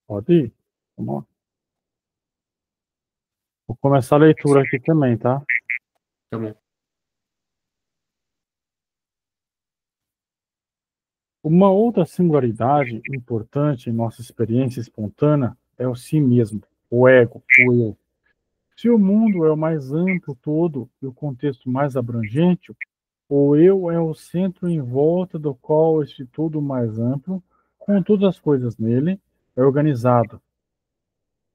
Pode ir. Vamos lá. Vou começar a leitura aqui também, tá? Tá bom. Uma outra singularidade importante em nossa experiência espontânea é o si mesmo, o ego, o eu. Se o mundo é o mais amplo todo e o contexto mais abrangente, o eu é o centro em volta do qual este todo mais amplo, com todas as coisas nele, é organizado.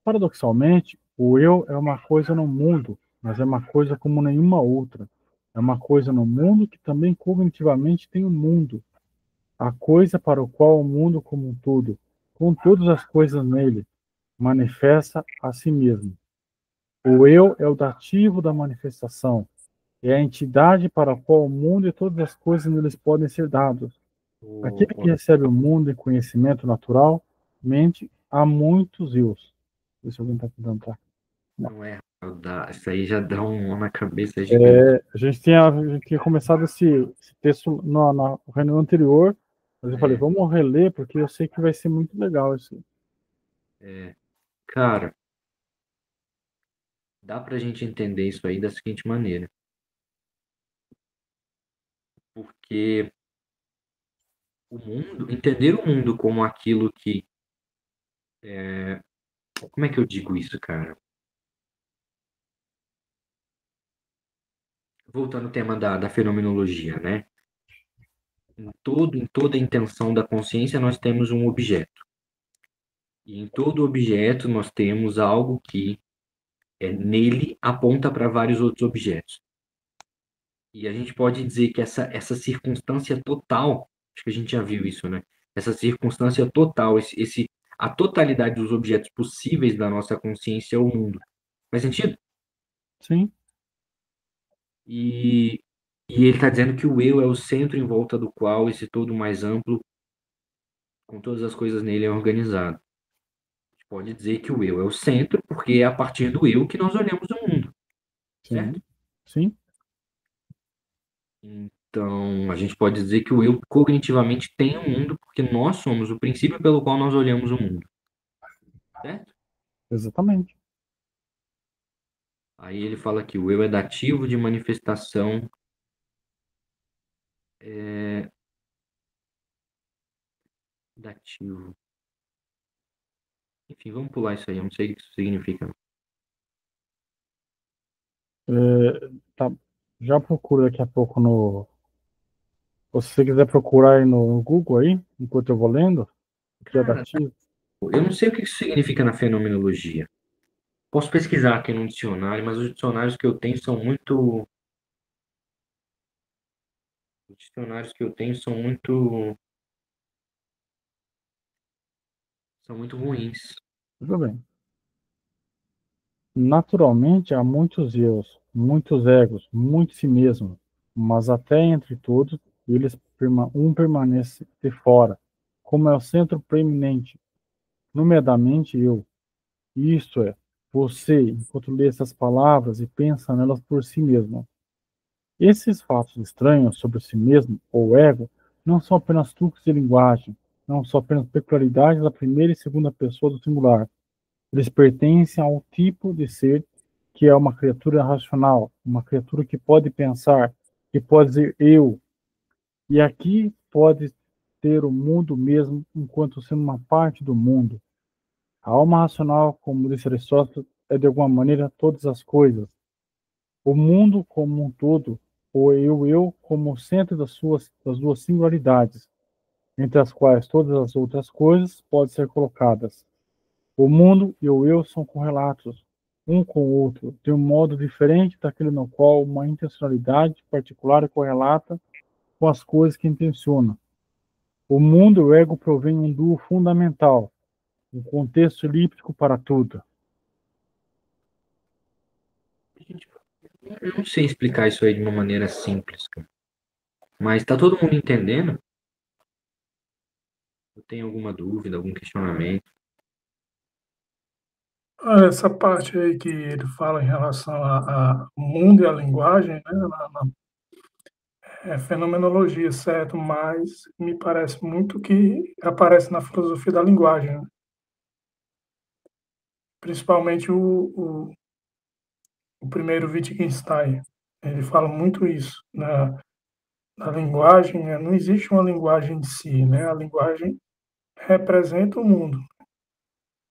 Paradoxalmente, o eu é uma coisa no mundo, mas é uma coisa como nenhuma outra. É uma coisa no mundo que também cognitivamente tem um mundo, a coisa para o qual o mundo como um todo, com todas as coisas nele, manifesta a si mesmo. O eu é o dativo da manifestação, é a entidade para a qual o mundo e todas as coisas neles podem ser dados. Aquele que recebe o mundo em conhecimento natural, mente há muitos eus. Deixa eu alguém está tentando tá. Não. Não é, isso aí já dá um nó na cabeça gigante. A gente tinha começado esse texto na reunião anterior, mas eu falei, É, vamos reler, porque eu sei que vai ser muito legal isso. é. Cara, dá pra gente entender isso aí da seguinte maneira. Porque o mundo, entender o mundo como aquilo que. Como é que eu digo isso, cara? Voltando ao tema da fenomenologia, né? Em toda a intenção da consciência, nós temos um objeto. E em todo objeto, nós temos algo que nele aponta para vários outros objetos. E a gente pode dizer que essa circunstância total, acho que a gente já viu isso, né? Essa circunstância total, a totalidade dos objetos possíveis da nossa consciência é o mundo. Faz sentido? Sim, E, e ele está dizendo que o eu é o centro em volta do qual esse todo mais amplo, com todas as coisas nele, é organizado. A gente pode dizer que o eu é o centro, porque é a partir do eu que nós olhamos o mundo, certo? sim, sim, Então, a gente pode dizer que o eu cognitivamente tem um mundo, porque nós somos o princípio pelo qual nós olhamos o mundo, certo? exatamente. Aí ele fala que o eu é dativo de manifestação dativo. Enfim, vamos pular isso aí, eu não sei o que isso significa. Tá, já procura daqui a pouco no. Ou se você quiser procurar aí no Google aí, enquanto eu vou lendo, o que é Cara, dativo. eu não sei o que isso significa na fenomenologia. Posso pesquisar aqui no dicionário, mas os dicionários que eu tenho são muito. Os dicionários que eu tenho são muito ruins. Tudo bem. Naturalmente, há muitos eus, muitos egos, muito si mesmo, mas até entre todos, um permanece de fora, como é o centro preeminente, nomeadamente eu. Isto é, você, enquanto lê essas palavras e pensa nelas por si mesmo. Esses fatos estranhos sobre si mesmo, ou ego, não são apenas truques de linguagem, não são apenas peculiaridades da primeira e segunda pessoa do singular. Eles pertencem ao tipo de ser que é uma criatura racional, uma criatura que pode pensar, que pode dizer eu, e aqui pode ter o mundo mesmo enquanto sendo uma parte do mundo. A alma racional, como disse Aristóteles, é de alguma maneira todas as coisas. O mundo como um todo, ou eu como o centro das duas singularidades, entre as quais todas as outras coisas podem ser colocadas. O mundo e o eu são correlatos, um com o outro, de um modo diferente daquele no qual uma intencionalidade particular é correlata com as coisas que intenciona. O mundo e o ego provêm um duo fundamental, um contexto elíptico para tudo. Eu não sei explicar isso aí de uma maneira simples, cara. Mas tá todo mundo entendendo? Eu tenho alguma dúvida, algum questionamento? Essa parte aí que ele fala em relação ao mundo e à linguagem, né, é fenomenologia, certo? Mas me parece muito que aparece na filosofia da linguagem, né? principalmente o primeiro Wittgenstein, ele fala muito isso, na linguagem, não existe uma linguagem em si, né, a linguagem representa o mundo,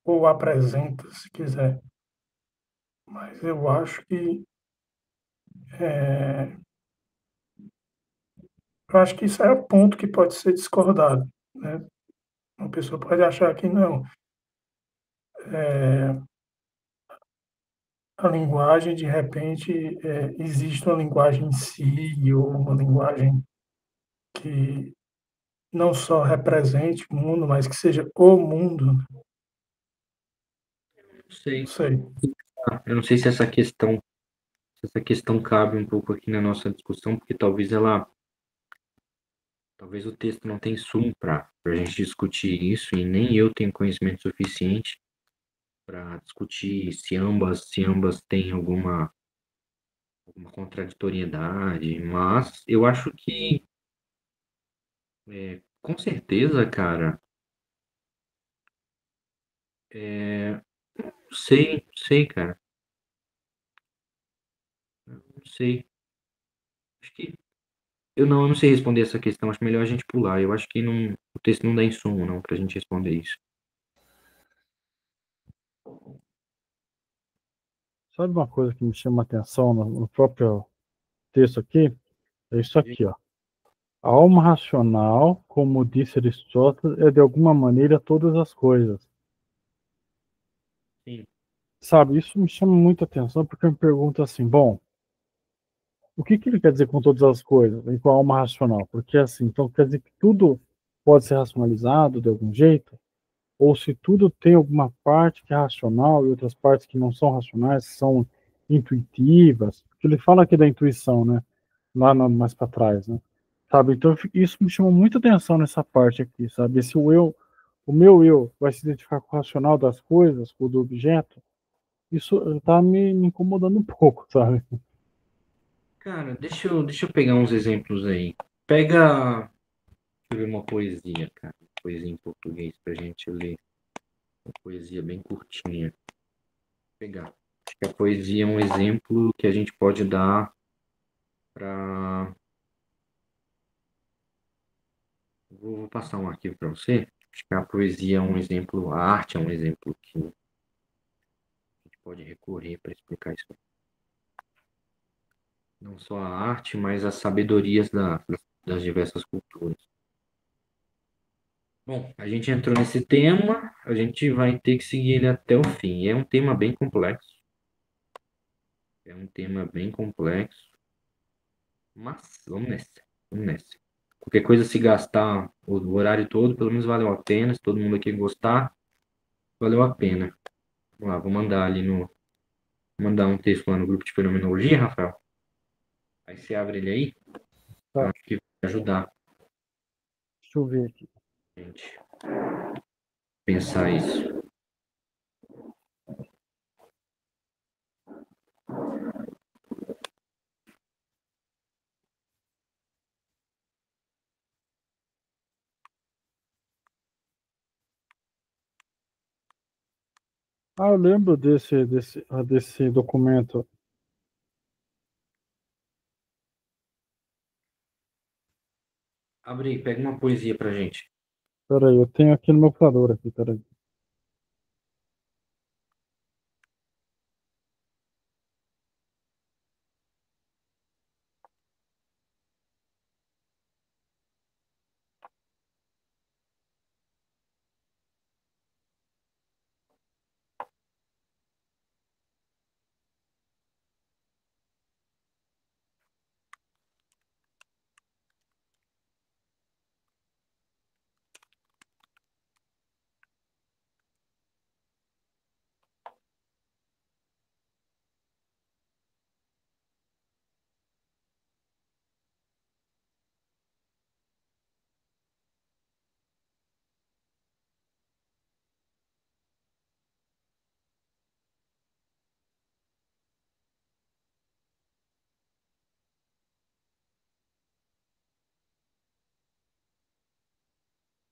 ou apresenta, se quiser, mas eu acho que, eh, eu acho que isso é o ponto que pode ser discordado, né. Uma pessoa pode achar que não, eh, a linguagem de repente, existe uma linguagem em si, ou uma linguagem que não só represente o mundo, mas que seja o mundo, Não não sei. sei. Eu não sei se essa questão cabe um pouco aqui na nossa discussão, porque talvez o texto não tenha insumo para a gente discutir isso, e nem eu tenho conhecimento suficiente para discutir se ambas têm alguma contraditoriedade, mas eu acho que, com certeza, cara, não sei, cara, não sei. Acho que eu não sei responder essa questão, acho melhor a gente pular. Eu acho que não, o texto não dá insumo, não, pra gente responder isso. Sabe uma coisa que me chama a atenção no próprio texto aqui? É isso aqui, ó. A alma racional, como disse Aristóteles, é de alguma maneira todas as coisas. Sim. Sabe, isso me chama muita atenção porque eu me pergunto assim, bom, o que ele quer dizer com todas as coisas e com a alma racional? Porque assim, então quer dizer que tudo pode ser racionalizado de algum jeito? Ou se tudo tem alguma parte que é racional e outras partes que não são racionais, são intuitivas? Porque ele fala aqui da intuição, né? Mais para trás, né? Sabe? Então isso me chamou muita atenção nessa parte aqui, sabe? Se o meu eu vai se identificar com o racional das coisas, com o do objeto, isso tá me incomodando um pouco, sabe? Cara, deixa eu pegar uns exemplos aí. Deixa eu ver uma poesia, cara. Uma poesia em português pra gente ler. Uma poesia bem curtinha. Vou pegar. Acho que a poesia é um exemplo que a gente pode dar para. Vou passar um arquivo para você. Acho que a poesia é um exemplo, a arte é um exemplo que a gente pode recorrer para explicar isso. Não só a arte, mas as sabedorias das diversas culturas. Bom, a gente entrou nesse tema, a gente vai ter que seguir ele até o fim. É um tema bem complexo. É um tema bem complexo, mas vamos nessa, vamos nessa. Qualquer coisa, se gastar o horário todo, pelo menos valeu a pena. Se todo mundo aqui gostar, valeu a pena. Vamos lá, mandar um texto lá no grupo de fenomenologia, Rafael. Aí você abre ele aí, eu Tá, acho que vai ajudar deixa eu ver aqui. a gente pensar isso. Ah, eu lembro desse documento. Abre aí, pega uma poesia pra gente. Peraí, eu tenho aqui no meu computador aqui, peraí.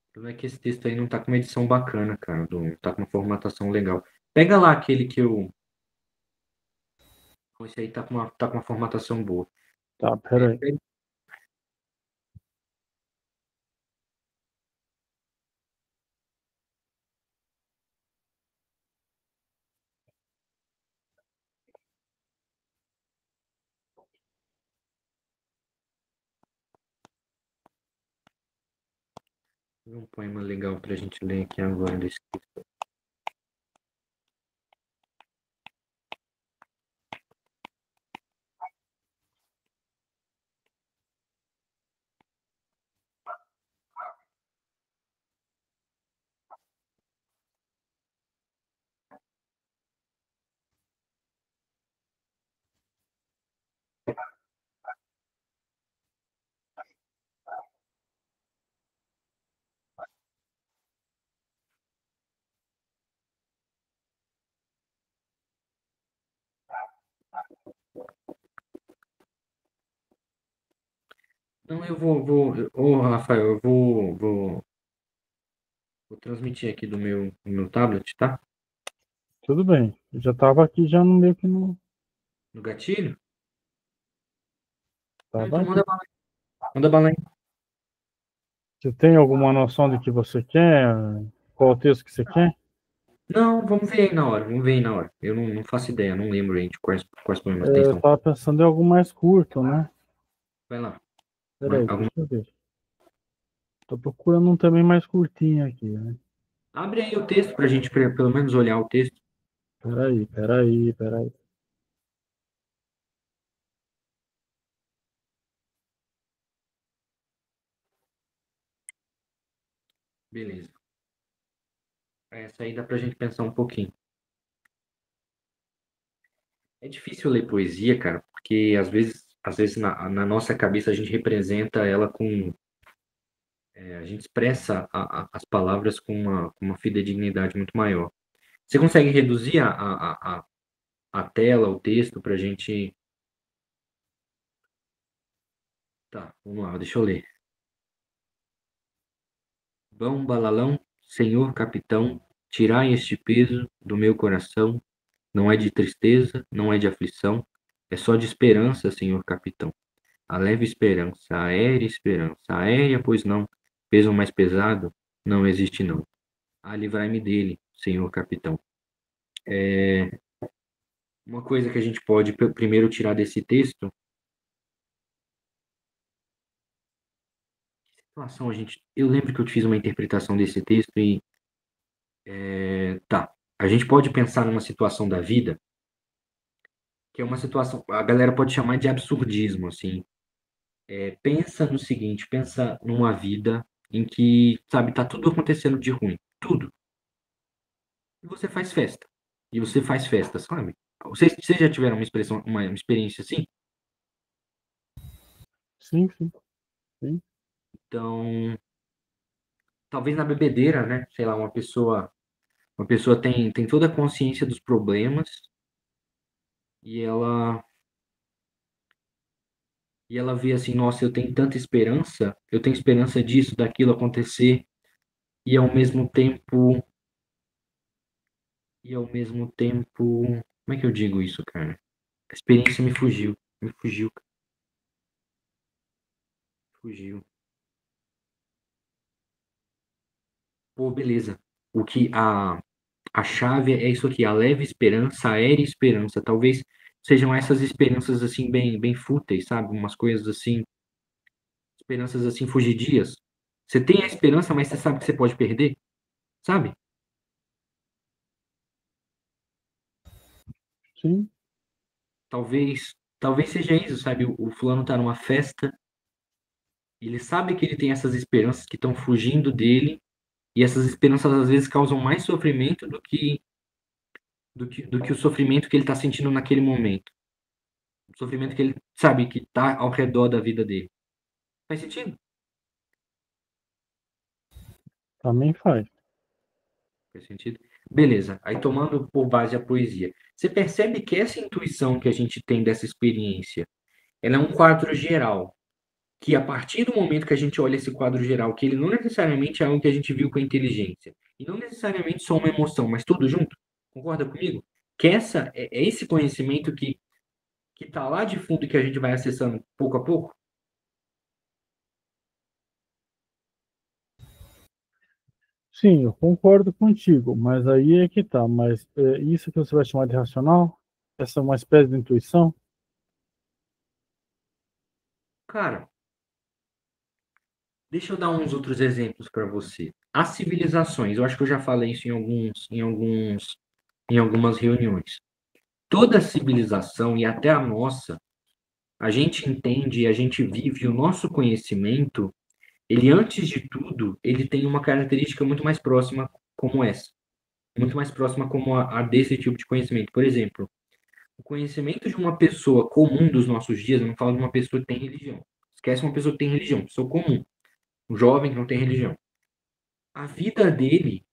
O problema é que esse texto aí não tá com uma edição bacana, cara. Não tá com uma formatação legal. Pega lá aquele que eu. Esse aí tá com uma formatação boa. Tá, É, peraí. um poema legal pra gente ler aqui agora desse. Não, Ô, Rafael, vou transmitir aqui do meu tablet, tá? Tudo bem. Eu já tava aqui, já no meio que não No gatilho? Não, tava então aqui. manda bala aí. Manda bala aí. Você tem alguma noção do que você quer? Qual o texto que você quer? Não, vamos ver aí na hora, vamos ver aí na hora. Eu não faço ideia, não lembro aí de quais poemas tem. Eu tava pensando em algo mais curto, né? Vai lá. Peraí, Alguma. deixa eu ver. Tô procurando um também mais curtinho aqui, né? Abre aí o texto pra gente pelo menos olhar o texto. Peraí. Beleza. Essa aí dá pra gente pensar um pouquinho. É difícil ler poesia, cara, porque às vezes na nossa cabeça a gente representa ela com. A gente expressa as palavras com uma fidedignidade muito maior. Você consegue reduzir a tela, o texto, pra gente. Tá, vamos lá, deixa eu ler. Bom balalão, senhor capitão, tirai este peso do meu coração. Não é de tristeza, não é de aflição, é só de esperança, senhor capitão. A leve esperança, aérea, pois não. Peso mais pesado, não existe não. Ah, livrai-me dele, senhor capitão. Uma coisa que a gente pode primeiro tirar desse texto, situação, eu lembro que eu fiz uma interpretação desse texto e, tá, a gente pode pensar numa situação da vida, que é uma situação, a galera pode chamar de absurdismo, assim. Pensa no seguinte, pensa numa vida em que, sabe, tá tudo acontecendo de ruim, tudo. E você faz festa. E você faz festa, sabe? Vocês já tiveram uma experiência assim? Sim, sim, sim. Então, talvez na bebedeira, né? Sei lá, uma pessoa tem toda a consciência dos problemas e ela vê assim, nossa, eu tenho esperança disso, daquilo acontecer e ao mesmo tempo como é que eu digo isso, cara? A experiência me fugiu, cara, fugiu. Pô, beleza. O que a chave é isso aqui, a leve esperança, a aérea esperança. Talvez sejam essas esperanças assim bem bem fúteis, sabe? Umas coisas assim, esperanças assim fugidias. Você tem a esperança, mas você sabe que você pode perder, sabe? Sim, Talvez seja isso, sabe? O fulano tá numa festa, ele sabe que ele tem essas esperanças que estão fugindo dele, e essas esperanças às vezes causam mais sofrimento do que o sofrimento que ele está sentindo naquele momento. O sofrimento que ele sabe que está ao redor da vida dele. Faz sentido? também faz. Faz sentido? Beleza. Aí tomando por base a poesia. Você percebe que essa intuição que a gente tem dessa experiência, ela é um quadro geral. Que a partir do momento que a gente olha esse quadro geral, que ele não necessariamente é algo que a gente viu com a inteligência, e não necessariamente só uma emoção, mas tudo junto, Concorda comigo? Que é esse conhecimento que está lá de fundo e que a gente vai acessando pouco a pouco? Sim, eu concordo contigo, mas aí é que tá. Mas isso que você vai chamar de racional? Essa é uma espécie de intuição? Cara, deixa eu dar uns outros exemplos para você. As civilizações, eu acho que eu já falei isso em algumas reuniões. Toda civilização e até a nossa, a gente entende e a gente vive o nosso conhecimento, ele antes de tudo, ele tem uma característica muito mais próxima como essa, muito mais próxima como a desse tipo de conhecimento. Por exemplo, o conhecimento de uma pessoa comum dos nossos dias, eu não falo de uma pessoa que tem religião. Esquece uma pessoa que tem religião, pessoa comum, um jovem que não tem religião. A vida dele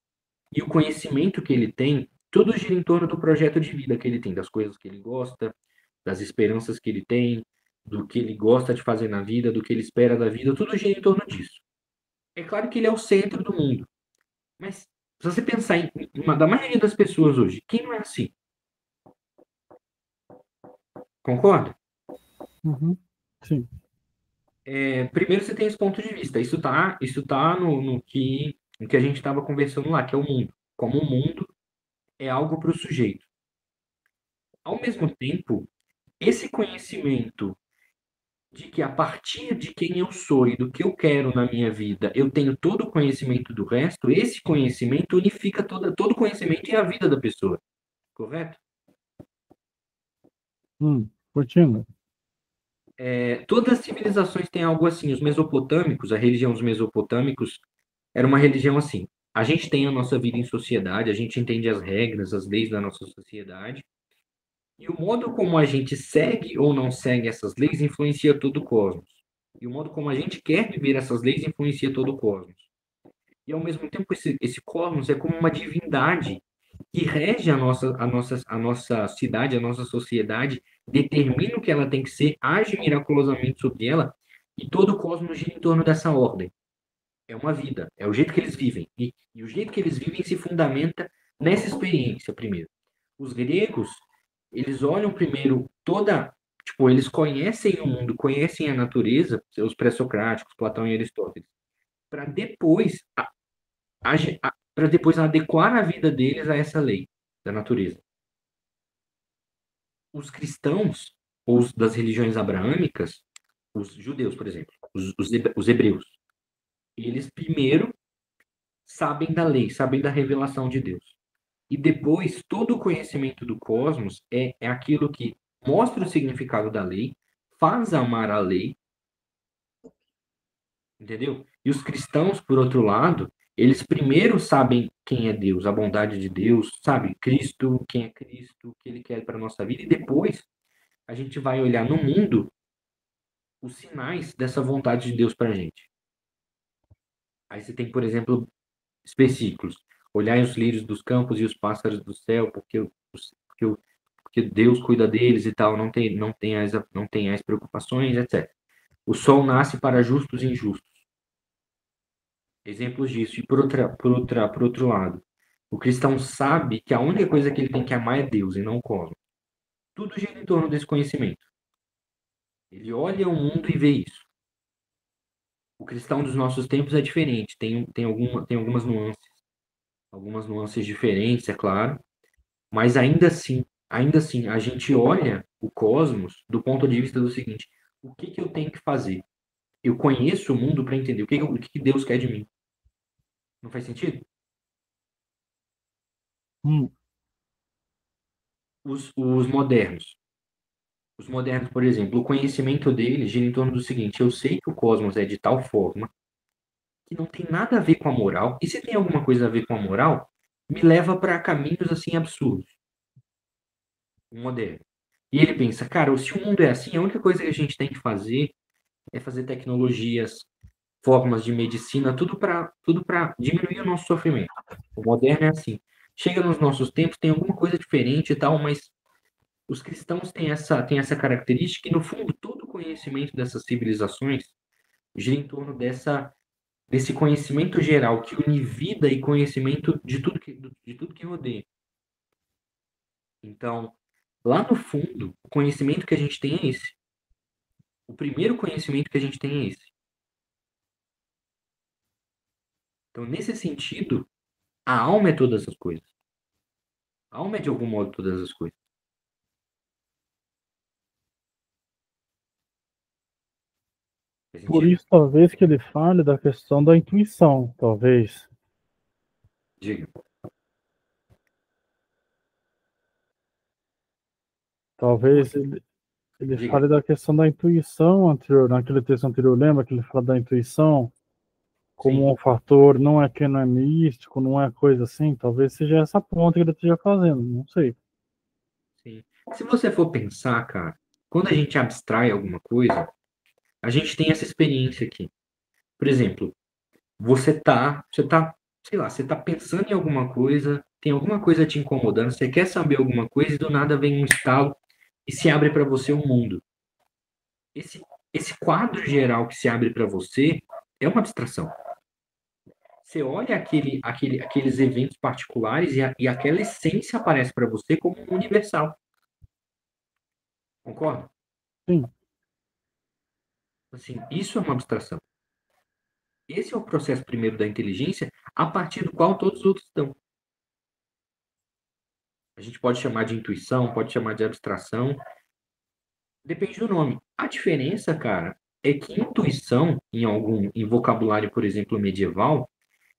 e o conhecimento que ele tem, tudo gira em torno do projeto de vida que ele tem, das coisas que ele gosta, das esperanças que ele tem, do que ele gosta de fazer na vida, do que ele espera da vida, tudo gira em torno disso. É claro que ele é o centro do mundo, mas se você pensar em uma da maioria das pessoas hoje, quem não é assim? Concorda? Uhum. Sim. Primeiro você tem esse ponto de vista. Isso tá no que a gente estava conversando lá, que é o mundo. Como o mundo é algo para o sujeito. Ao mesmo tempo, esse conhecimento de que a partir de quem eu sou e do que eu quero na minha vida, eu tenho todo o conhecimento do resto, esse conhecimento unifica todo o conhecimento e a vida da pessoa, correto? Continua. Todas as civilizações têm algo assim. Os mesopotâmicos, a religião dos mesopotâmicos, era uma religião assim. A gente tem a nossa vida em sociedade, a gente entende as regras, as leis da nossa sociedade, e o modo como a gente segue ou não segue essas leis influencia todo o cosmos. E o modo como a gente quer viver essas leis influencia todo o cosmos. E ao mesmo tempo, esse cosmos é como uma divindade que rege a nossa cidade, a nossa sociedade, determina o que ela tem que ser, age miraculosamente sobre ela, e todo o cosmos gira em torno dessa ordem. É uma vida, é o jeito que eles vivem. E o jeito que eles vivem se fundamenta nessa experiência, primeiro. Os gregos, eles olham primeiro tipo, eles conhecem o mundo, conhecem a natureza, os pré-socráticos, Platão e Aristóteles, para depois para depois adequar a vida deles a essa lei da natureza. Os cristãos, ou os das religiões abraâmicas, os judeus, por exemplo, os hebreus, eles primeiro sabem da lei, sabem da revelação de Deus. E depois, todo o conhecimento do cosmos é aquilo que mostra o significado da lei, faz amar a lei, entendeu? E os cristãos, por outro lado, eles primeiro sabem quem é Deus, a bondade de Deus, sabe? Cristo, quem é Cristo, o que ele quer para a nossa vida, e depois a gente vai olhar no mundo os sinais dessa vontade de Deus para a gente. Aí você tem, por exemplo, versículos. Olhai os lírios dos campos e os pássaros do céu, porque Deus cuida deles e tal, não tem as preocupações, etc. O sol nasce para justos e injustos. Exemplos disso. E por outro lado, o cristão sabe que a única coisa que ele tem que amar é Deus e não o cosmos. Tudo gira em torno desse conhecimento. Ele olha o mundo e vê isso. O cristão dos nossos tempos é diferente, tem algumas nuances diferentes, é claro, mas ainda assim, a gente olha o cosmos do ponto de vista do seguinte: o que que eu tenho que fazer? Eu conheço o mundo para entender o que Deus quer de mim. Não faz sentido? Hum, Os modernos. Os modernos, por exemplo, o conhecimento deles gira em torno do seguinte: eu sei que o cosmos é de tal forma que não tem nada a ver com a moral, e se tem alguma coisa a ver com a moral, me leva para caminhos assim absurdos. O moderno. E ele pensa, cara, se o mundo é assim, a única coisa que a gente tem que fazer é fazer tecnologias, formas de medicina, tudo para diminuir o nosso sofrimento. O moderno é assim. Chega nos nossos tempos, tem alguma coisa diferente e tal, mas os cristãos têm essa característica e, no fundo, todo o conhecimento dessas civilizações gira em torno desse conhecimento geral que une vida e conhecimento de tudo que rodeia. Então, lá no fundo, o conhecimento que a gente tem é esse. O primeiro conhecimento que a gente tem é esse. Então, nesse sentido, a alma é todas as coisas. A alma é, de algum modo, todas as coisas. Faz Por sentido? isso, talvez que ele fale da questão da intuição, talvez. Diga. Talvez ele Diga. fale da questão da intuição anterior, naquele texto anterior, lembra que ele fala da intuição como Sim, um fator, não é que não é místico, não é coisa assim, talvez seja essa ponta que ele esteja fazendo, não sei. sim. Se você for pensar, cara, quando a gente abstrai alguma coisa, a gente tem essa experiência aqui. Por exemplo, sei lá, você tá pensando em alguma coisa, tem alguma coisa te incomodando, você quer saber alguma coisa e do nada vem um estalo e se abre para você um mundo. Esse, esse quadro geral que se abre para você é uma abstração. Você olha aqueles eventos particulares e aquela essência aparece para você como universal. Concorda? Sim, Assim, isso é uma abstração. Esse é o processo primeiro da inteligência, a partir do qual todos os outros estão. A gente pode chamar de intuição, pode chamar de abstração, depende do nome. A diferença, cara, é que intuição, em vocabulário, por exemplo, medieval,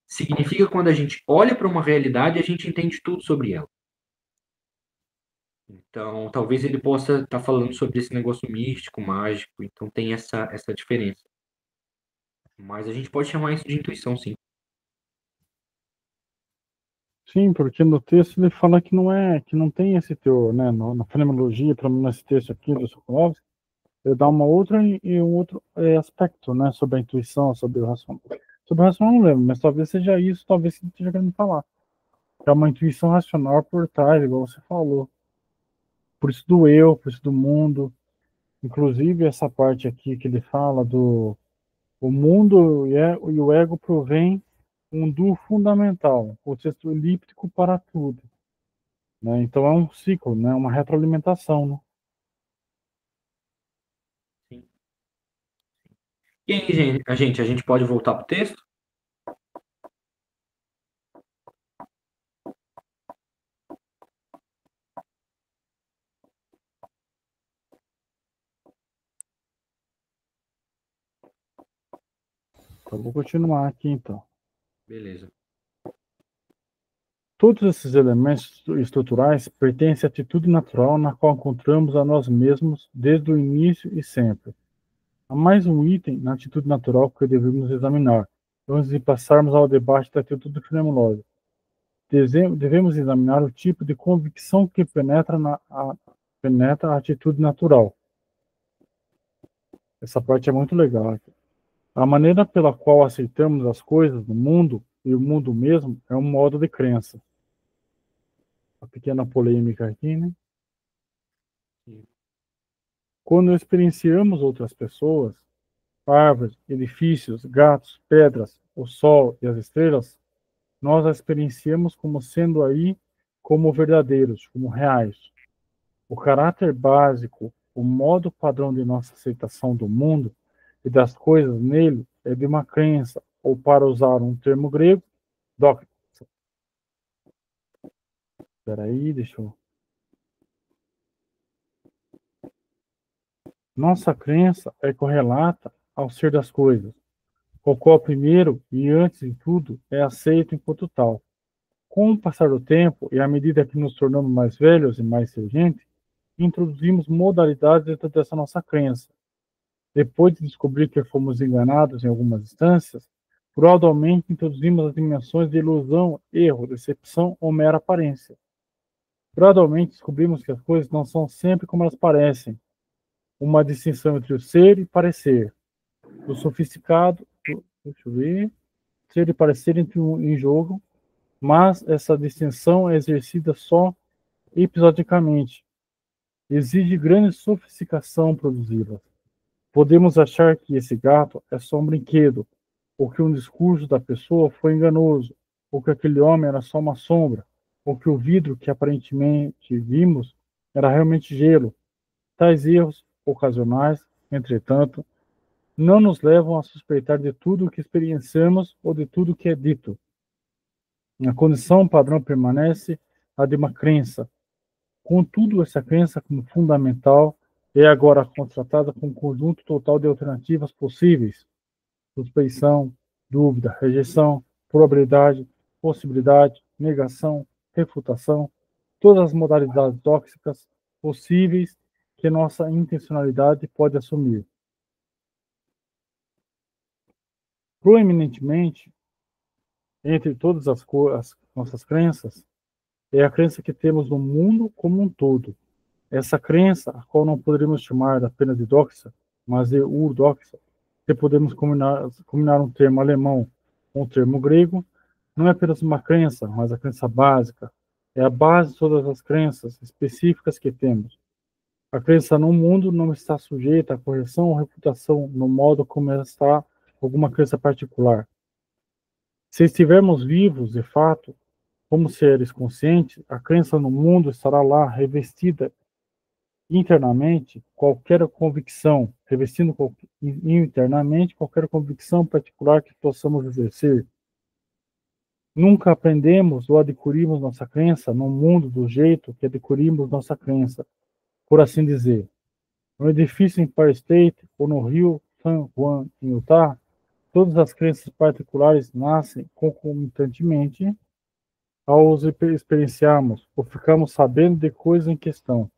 significa quando a gente olha para uma realidade e a gente entende tudo sobre ela. Então, talvez ele possa estar falando sobre esse negócio místico, mágico, então tem essa diferença. Mas a gente pode chamar isso de intuição, sim. sim, porque no texto ele fala que não é, que não tem esse teor, né, na fenomenologia, pelo menos nesse texto aqui do Sokolovsky, ele dá uma outra e um outro aspecto, né, sobre a intuição, sobre o racional. Sobre o racional eu não lembro, mas talvez seja isso, talvez que ele esteja querendo falar. Que é uma intuição racional por trás, igual você falou. Por isso do eu, por isso do mundo. Inclusive essa parte aqui que ele fala do o mundo e o ego provém um duo fundamental, o texto elíptico para tudo. Né? Então é um ciclo, né? Uma retroalimentação. Né? Sim. E aí, a gente pode voltar para o texto? Então, vou continuar aqui então. Beleza. Todos esses elementos estruturais pertencem à atitude natural na qual encontramos a nós mesmos desde o início e sempre. Há mais um item na atitude natural que devemos examinar, antes de passarmos ao debate da atitude fenomenológica. Devemos examinar o tipo de convicção que penetra a atitude natural. Essa parte é muito legal. A maneira pela qual aceitamos as coisas do mundo e o mundo mesmo é um modo de crença. Uma pequena polêmica aqui, né? Quando experienciamos outras pessoas, árvores, edifícios, gatos, pedras, o sol e as estrelas, nós as experienciamos como sendo aí como verdadeiros, como reais. O caráter básico, o modo padrão de nossa aceitação do mundo e das coisas nele é de uma crença, ou para usar um termo grego, dogma. Espera aí, deixa eu... Nossa crença é correlata ao ser das coisas, o qual primeiro e antes de tudo é aceito enquanto tal. Com o passar do tempo e à medida que nos tornamos mais velhos e mais inteligentes, introduzimos modalidades dentro dessa nossa crença. Depois de descobrir que fomos enganados em algumas instâncias, gradualmente introduzimos as dimensões de ilusão, erro, decepção ou mera aparência. Gradualmente descobrimos que as coisas não são sempre como elas parecem, uma distinção entre o ser e parecer, o sofisticado, deixa eu ver, ser e parecer em jogo, mas essa distinção é exercida só episodicamente. Exige grande sofisticação produzi-las. Podemos achar que esse gato é só um brinquedo, ou que um discurso da pessoa foi enganoso, ou que aquele homem era só uma sombra, ou que o vidro que aparentemente vimos era realmente gelo. Tais erros ocasionais, entretanto, não nos levam a suspeitar de tudo o que experienciamos ou de tudo o que é dito. A condição padrão permanece a de uma crença. Contudo, essa crença, como fundamental, é agora contrastada com um conjunto total de alternativas possíveis: suspeição, dúvida, rejeição, probabilidade, possibilidade, negação, refutação, todas as modalidades tóxicas possíveis que nossa intencionalidade pode assumir. Proeminentemente, entre todas as nossas crenças, é a crença que temos no mundo como um todo. Essa crença, a qual não poderíamos chamar apenas de doxa, mas de urdoxa, que podemos combinar um termo alemão com um termo grego, não é apenas uma crença, mas a crença básica. É a base de todas as crenças específicas que temos. A crença no mundo não está sujeita à correção ou refutação no modo como está alguma crença particular. Se estivermos vivos, de fato, como seres conscientes, a crença no mundo estará lá revestida internamente qualquer convicção, revestindo internamente qualquer convicção particular que possamos exercer. Nunca aprendemos ou adquirimos nossa crença no mundo do jeito que adquirimos nossa crença, por assim dizer. No edifício Empire State ou no rio San Juan, em Utah, todas as crenças particulares nascem concomitantemente ao os experienciarmos ou ficamos sabendo de coisas em questão.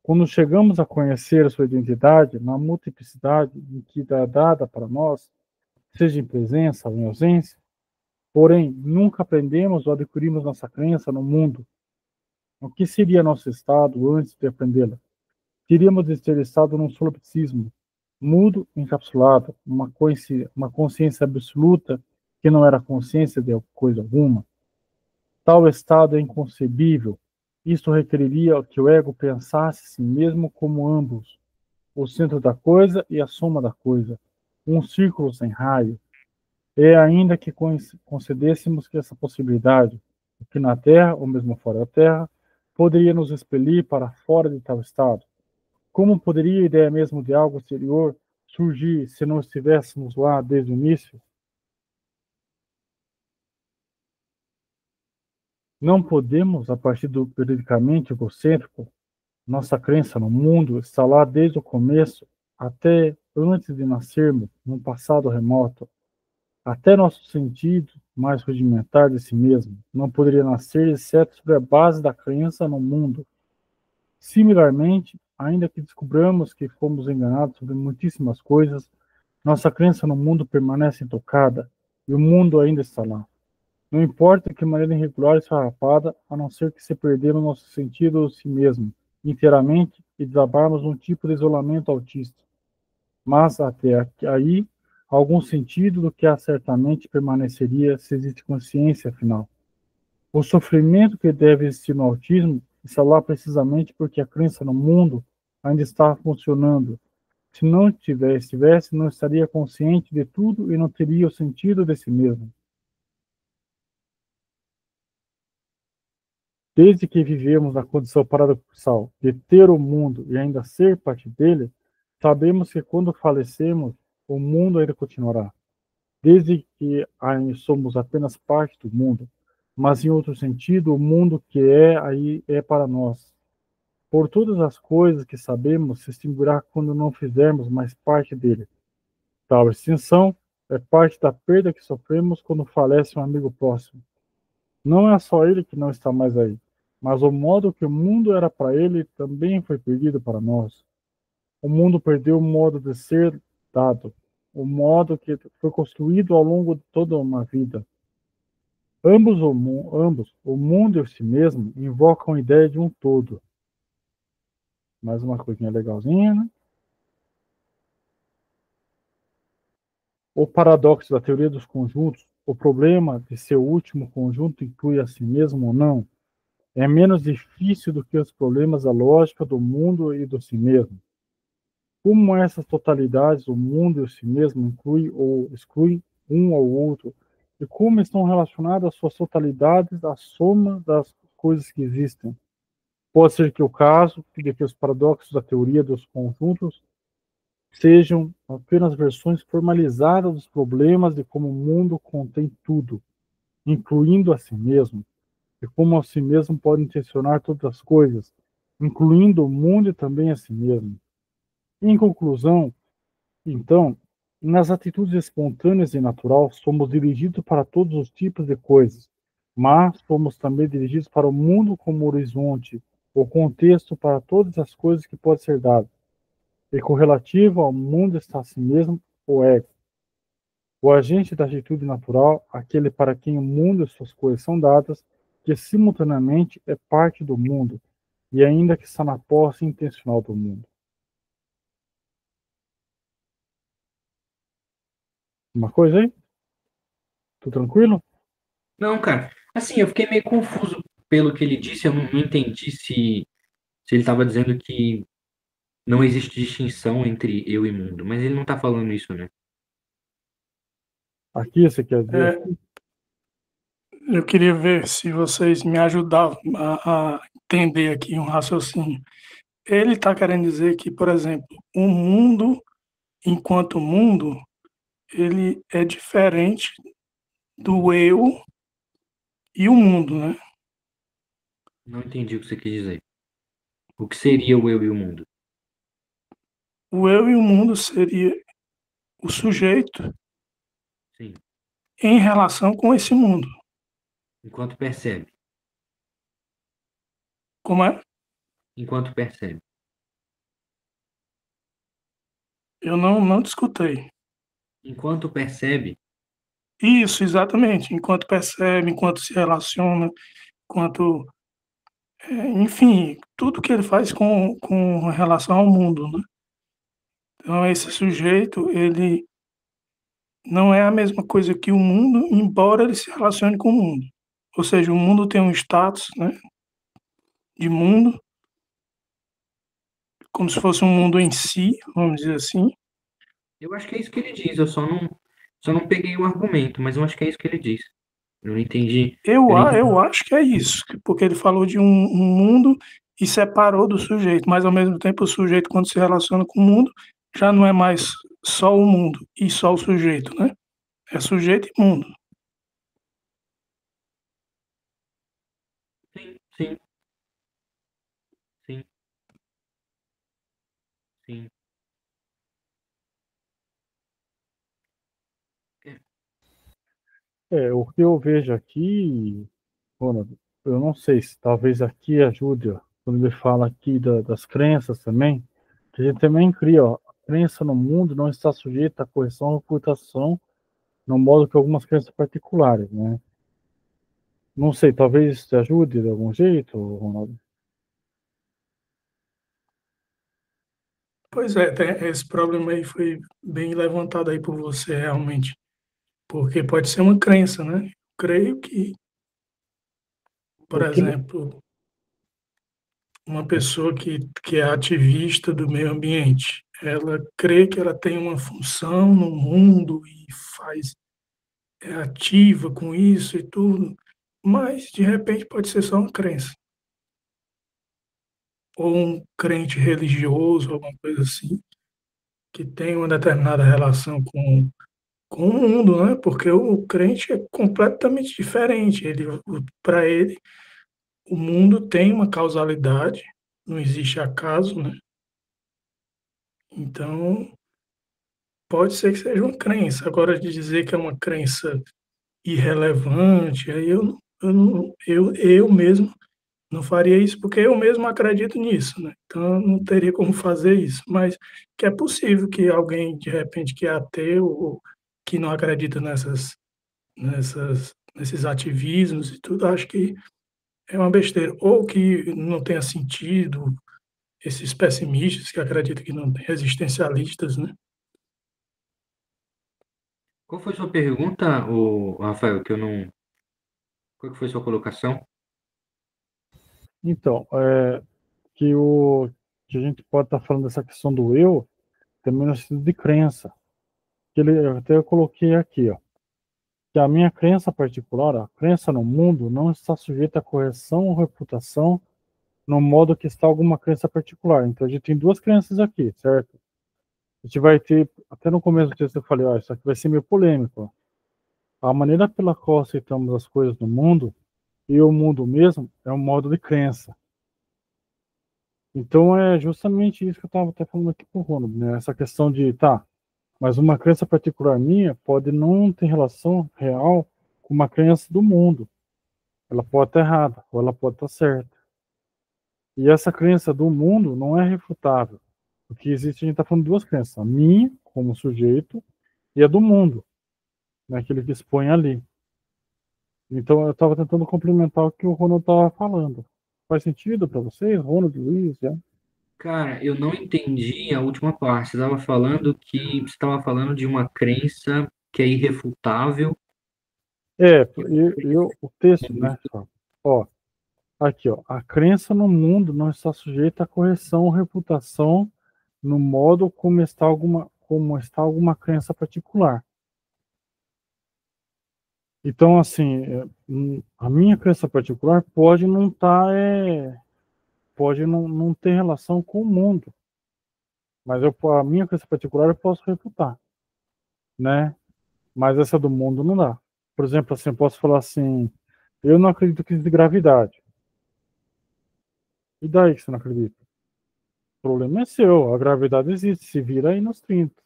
Quando chegamos a conhecer a sua identidade, na multiplicidade em que é dada para nós, seja em presença ou em ausência, porém, nunca aprendemos ou adquirimos nossa crença no mundo. O que seria nosso estado antes de aprendê-la? Teríamos de ter estado num solipsismo, mudo, encapsulado, uma consciência absoluta que não era consciência de coisa alguma. Tal estado é inconcebível. Isto requeriria que o ego pensasse si mesmo como ambos, o centro da coisa e a soma da coisa, um círculo sem raio. É ainda que concedêssemos que essa possibilidade, aqui na Terra ou mesmo fora da Terra, poderia nos expelir para fora de tal estado. Como poderia a ideia mesmo de algo exterior surgir se não estivéssemos lá desde o início? Não podemos, a partir do periodicamente egocêntrico, nossa crença no mundo está lá desde o começo, até antes de nascermos, num passado remoto. Até nosso sentido mais rudimentar de si mesmo não poderia nascer exceto sobre a base da crença no mundo. Similarmente, ainda que descobramos que fomos enganados sobre muitíssimas coisas, nossa crença no mundo permanece intocada e o mundo ainda está lá. Não importa que maneira irregular e esfarrapada, a não ser que se perder o nosso sentido de si mesmo inteiramente e desabarmos um tipo de isolamento autista. Mas até aí, algum sentido do que há certamente permaneceria se existe consciência, afinal. O sofrimento que deve existir no autismo está lá precisamente porque a crença no mundo ainda está funcionando. Se não estivesse, não estaria consciente de tudo e não teria o sentido de si mesmo. Desde que vivemos na condição paradoxal de ter o mundo e ainda ser parte dele, sabemos que quando falecemos, o mundo ainda continuará. Desde que somos apenas parte do mundo, mas em outro sentido, o mundo que é aí é para nós. Por todas as coisas que sabemos, se extinguirá quando não fizermos mais parte dele. Tal extinção é parte da perda que sofremos quando falece um amigo próximo. Não é só ele que não está mais aí, mas o modo que o mundo era para ele também foi perdido para nós. O mundo perdeu o modo de ser dado, o modo que foi construído ao longo de toda uma vida. Ambos, o mundo e o si mesmo, invocam a ideia de um todo. Mais uma coisinha legalzinha, né? O paradoxo da teoria dos conjuntos, o problema de se o último conjunto inclui a si mesmo ou não, é menos difícil do que os problemas da lógica do mundo e do si mesmo. Como essas totalidades, o mundo e o si mesmo, incluem ou excluem um ao outro, e como estão relacionadas suas totalidades à soma das coisas que existem. Pode ser que o caso de que os paradoxos da teoria dos conjuntos sejam apenas versões formalizadas dos problemas de como o mundo contém tudo, incluindo a si mesmo, e como a si mesmo pode intencionar todas as coisas, incluindo o mundo e também a si mesmo. Em conclusão, então, nas atitudes espontâneas e natural, somos dirigidos para todos os tipos de coisas, mas somos também dirigidos para o mundo como horizonte, o contexto para todas as coisas que pode ser dado. E correlativo ao mundo está a si mesmo, o ego. O agente da atitude natural, aquele para quem o mundo e suas coisas são dadas, que simultaneamente é parte do mundo, e ainda que está na posse intencional do mundo. Uma coisa aí? Tudo tranquilo? Não, cara. Assim, eu fiquei meio confuso pelo que ele disse. Eu não entendi se ele estava dizendo que não existe distinção entre eu e mundo. Mas ele não está falando isso, né? Aqui você quer dizer? É, eu queria ver se vocês me ajudavam a entender aqui um raciocínio. Ele está querendo dizer que, por exemplo, o mundo, enquanto mundo, ele é diferente do eu e o mundo, né? Não entendi o que você quis dizer. O que seria o eu e o mundo? O eu e o mundo seria o sujeito Sim. em relação com esse mundo. Enquanto percebe. Como é? Enquanto percebe. Eu não te escutei. Enquanto percebe. Isso, exatamente. Enquanto percebe, enquanto se relaciona, enquanto, enfim, tudo que ele faz com relação ao mundo, né? Então, esse sujeito, ele não é a mesma coisa que o mundo, embora ele se relacione com o mundo. Ou seja, o mundo tem um status, né, de mundo, como se fosse um mundo em si, vamos dizer assim. Eu acho que é isso que ele diz. Eu só não peguei o argumento, mas eu acho que é isso que ele diz. Eu não entendi. Eu não entendi. Eu acho que é isso, porque ele falou de um mundo e separou do sujeito, mas ao mesmo tempo o sujeito, quando se relaciona com o mundo, já não é mais só o mundo e só o sujeito, né? É sujeito e mundo. Sim, sim, sim, sim. É, O que eu vejo aqui, Ronald, eu não sei se talvez aqui ajude, ó, quando ele fala aqui das crenças também, que a gente também cria, ó, a crença no mundo não está sujeita à correção ou ocultação, no modo que algumas crenças particulares, né? Não sei, talvez isso te ajude de algum jeito, Ronaldo? Pois é, esse problema aí foi bem levantado aí por você, realmente, porque pode ser uma crença, né? Creio que, por Porque ele, exemplo, uma pessoa que é ativista do meio ambiente, ela crê que ela tem uma função no mundo e faz, é ativa com isso e tudo, mas de repente pode ser só uma crença, ou um crente religioso, alguma coisa assim, que tem uma determinada relação com o mundo, né? Porque o crente é completamente diferente. Ele, para ele, o mundo tem uma causalidade, não existe acaso, né? Então, pode ser que seja uma crença. Agora, de dizer que é uma crença irrelevante, aí eu mesmo não faria isso, porque eu mesmo acredito nisso, né? Então, eu não teria como fazer isso. Mas que é possível que alguém, de repente, que é ateu ou que não acredita nesses ativismos e tudo, acho que é uma besteira. Ou que não tenha sentido, esses pessimistas que acreditam que não tem, existencialistas, né? qual foi sua pergunta, Rafael, que eu não. Qual que foi sua colocação? então, que a gente pode estar falando dessa questão do eu, também no sentido de crença. Que ele, até eu coloquei aqui, ó. que a minha crença particular, a crença no mundo, não está sujeita a correção ou refutação no modo que está alguma crença particular. Então, a gente tem duas crenças aqui, certo? A gente vai ter, até no começo do texto eu falei, ó, isso aqui vai ser meio polêmico. A maneira pela qual aceitamos as coisas no mundo e o mundo mesmo é um modo de crença. Então, é justamente isso que eu estava até falando aqui com o Ronald, né? Essa questão de, tá, mas uma crença particular minha pode não ter relação real com uma crença do mundo. Ela pode estar errada, ou ela pode estar certa. E essa crença do mundo não é refutável. O que existe, a gente está falando de duas crenças. A minha, como sujeito, e a do mundo, né, aquele que expõe ali. Então, eu estava tentando complementar o que o Ronald estava falando. Faz sentido para vocês, Ronald, Luiz? Já? Cara, eu não entendi a última parte. Você estava falando de uma crença que é irrefutável. É, o texto, né? Ó, aqui, ó. A crença no mundo não está sujeita a correção ou reputação no modo como está alguma crença particular. Então, assim, a minha crença particular pode não estar, pode não ter relação com o mundo, mas a minha crença particular eu posso refutar, né? Mas essa do mundo não dá. Por exemplo, assim, eu posso falar assim, eu não acredito que existe gravidade. E daí que você não acredita? O problema é seu, a gravidade existe, se vira aí nos 30.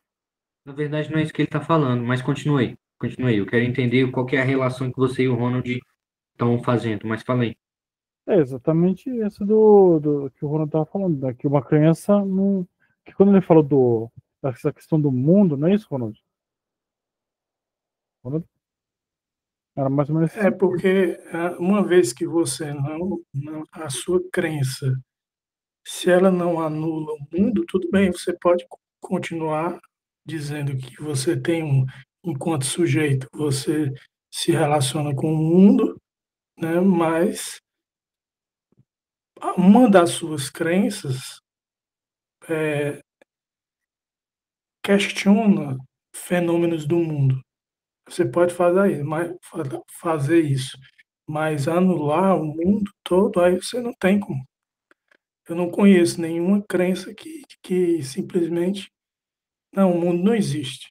Na verdade, não é isso que ele está falando, mas continue. Continue. Eu quero entender qual que é a relação que você e o Ronald estão fazendo, mas falei. É exatamente isso do que o Ronald estava falando, né? Que uma criança não. Que quando ele falou dessa questão do mundo, não é isso, Ronald? Ronald? Era mais ou menos esse É sentido. porque uma vez que você a sua crença, se ela não anula o mundo, tudo bem, você pode continuar dizendo que você tem enquanto sujeito, você se relaciona com o mundo, né? Mas uma das suas crenças questiona fenômenos do mundo. Você pode fazer isso, mas anular o mundo todo, aí você não tem como. Eu não conheço nenhuma crença que simplesmente, não, o mundo não existe.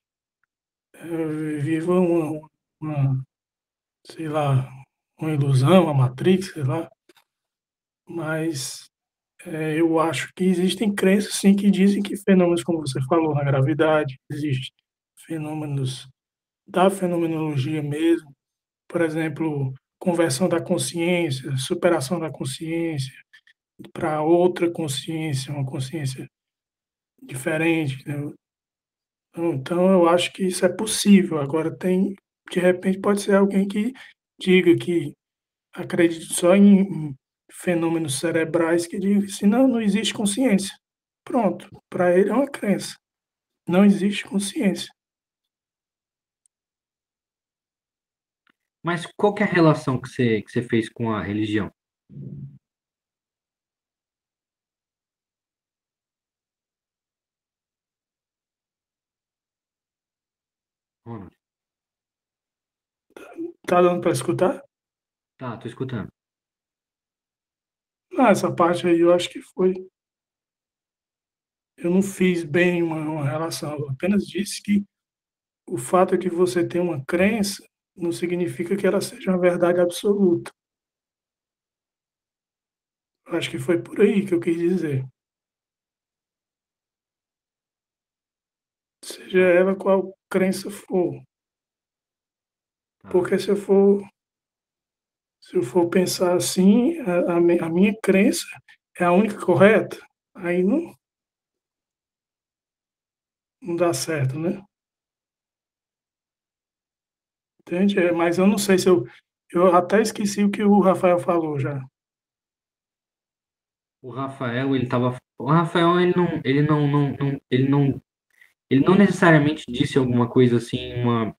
Viva uma, sei lá, uma ilusão, uma Matrix, sei lá, mas eu acho que existem crenças, sim, que dizem que fenômenos, como você falou, na gravidade, existem fenômenos da fenomenologia mesmo, por exemplo, conversão da consciência, superação da consciência para outra consciência, uma consciência diferente, né? Então, eu acho que isso é possível. Agora, de repente, pode ser alguém que diga que acredite só em fenômenos cerebrais, que diga assim, não, não existe consciência. Pronto, para ele é uma crença. Não existe consciência. Mas qual que é a relação que você fez com a religião? Ronald? Tá dando para escutar? Tá, tô escutando. Não, essa parte aí eu acho que foi. Eu não fiz bem uma relação. Eu apenas disse que o fato de você ter uma crença não significa que ela seja uma verdade absoluta. Eu acho que foi por aí que eu quis dizer. Seja Tá, ela qual crença for. tá. Porque se eu for pensar assim, a minha crença é a única correta, aí não dá certo, né? Entende? Mas eu não sei se eu até esqueci o que o Rafael falou já. O Rafael, ele não necessariamente disse alguma coisa assim, uma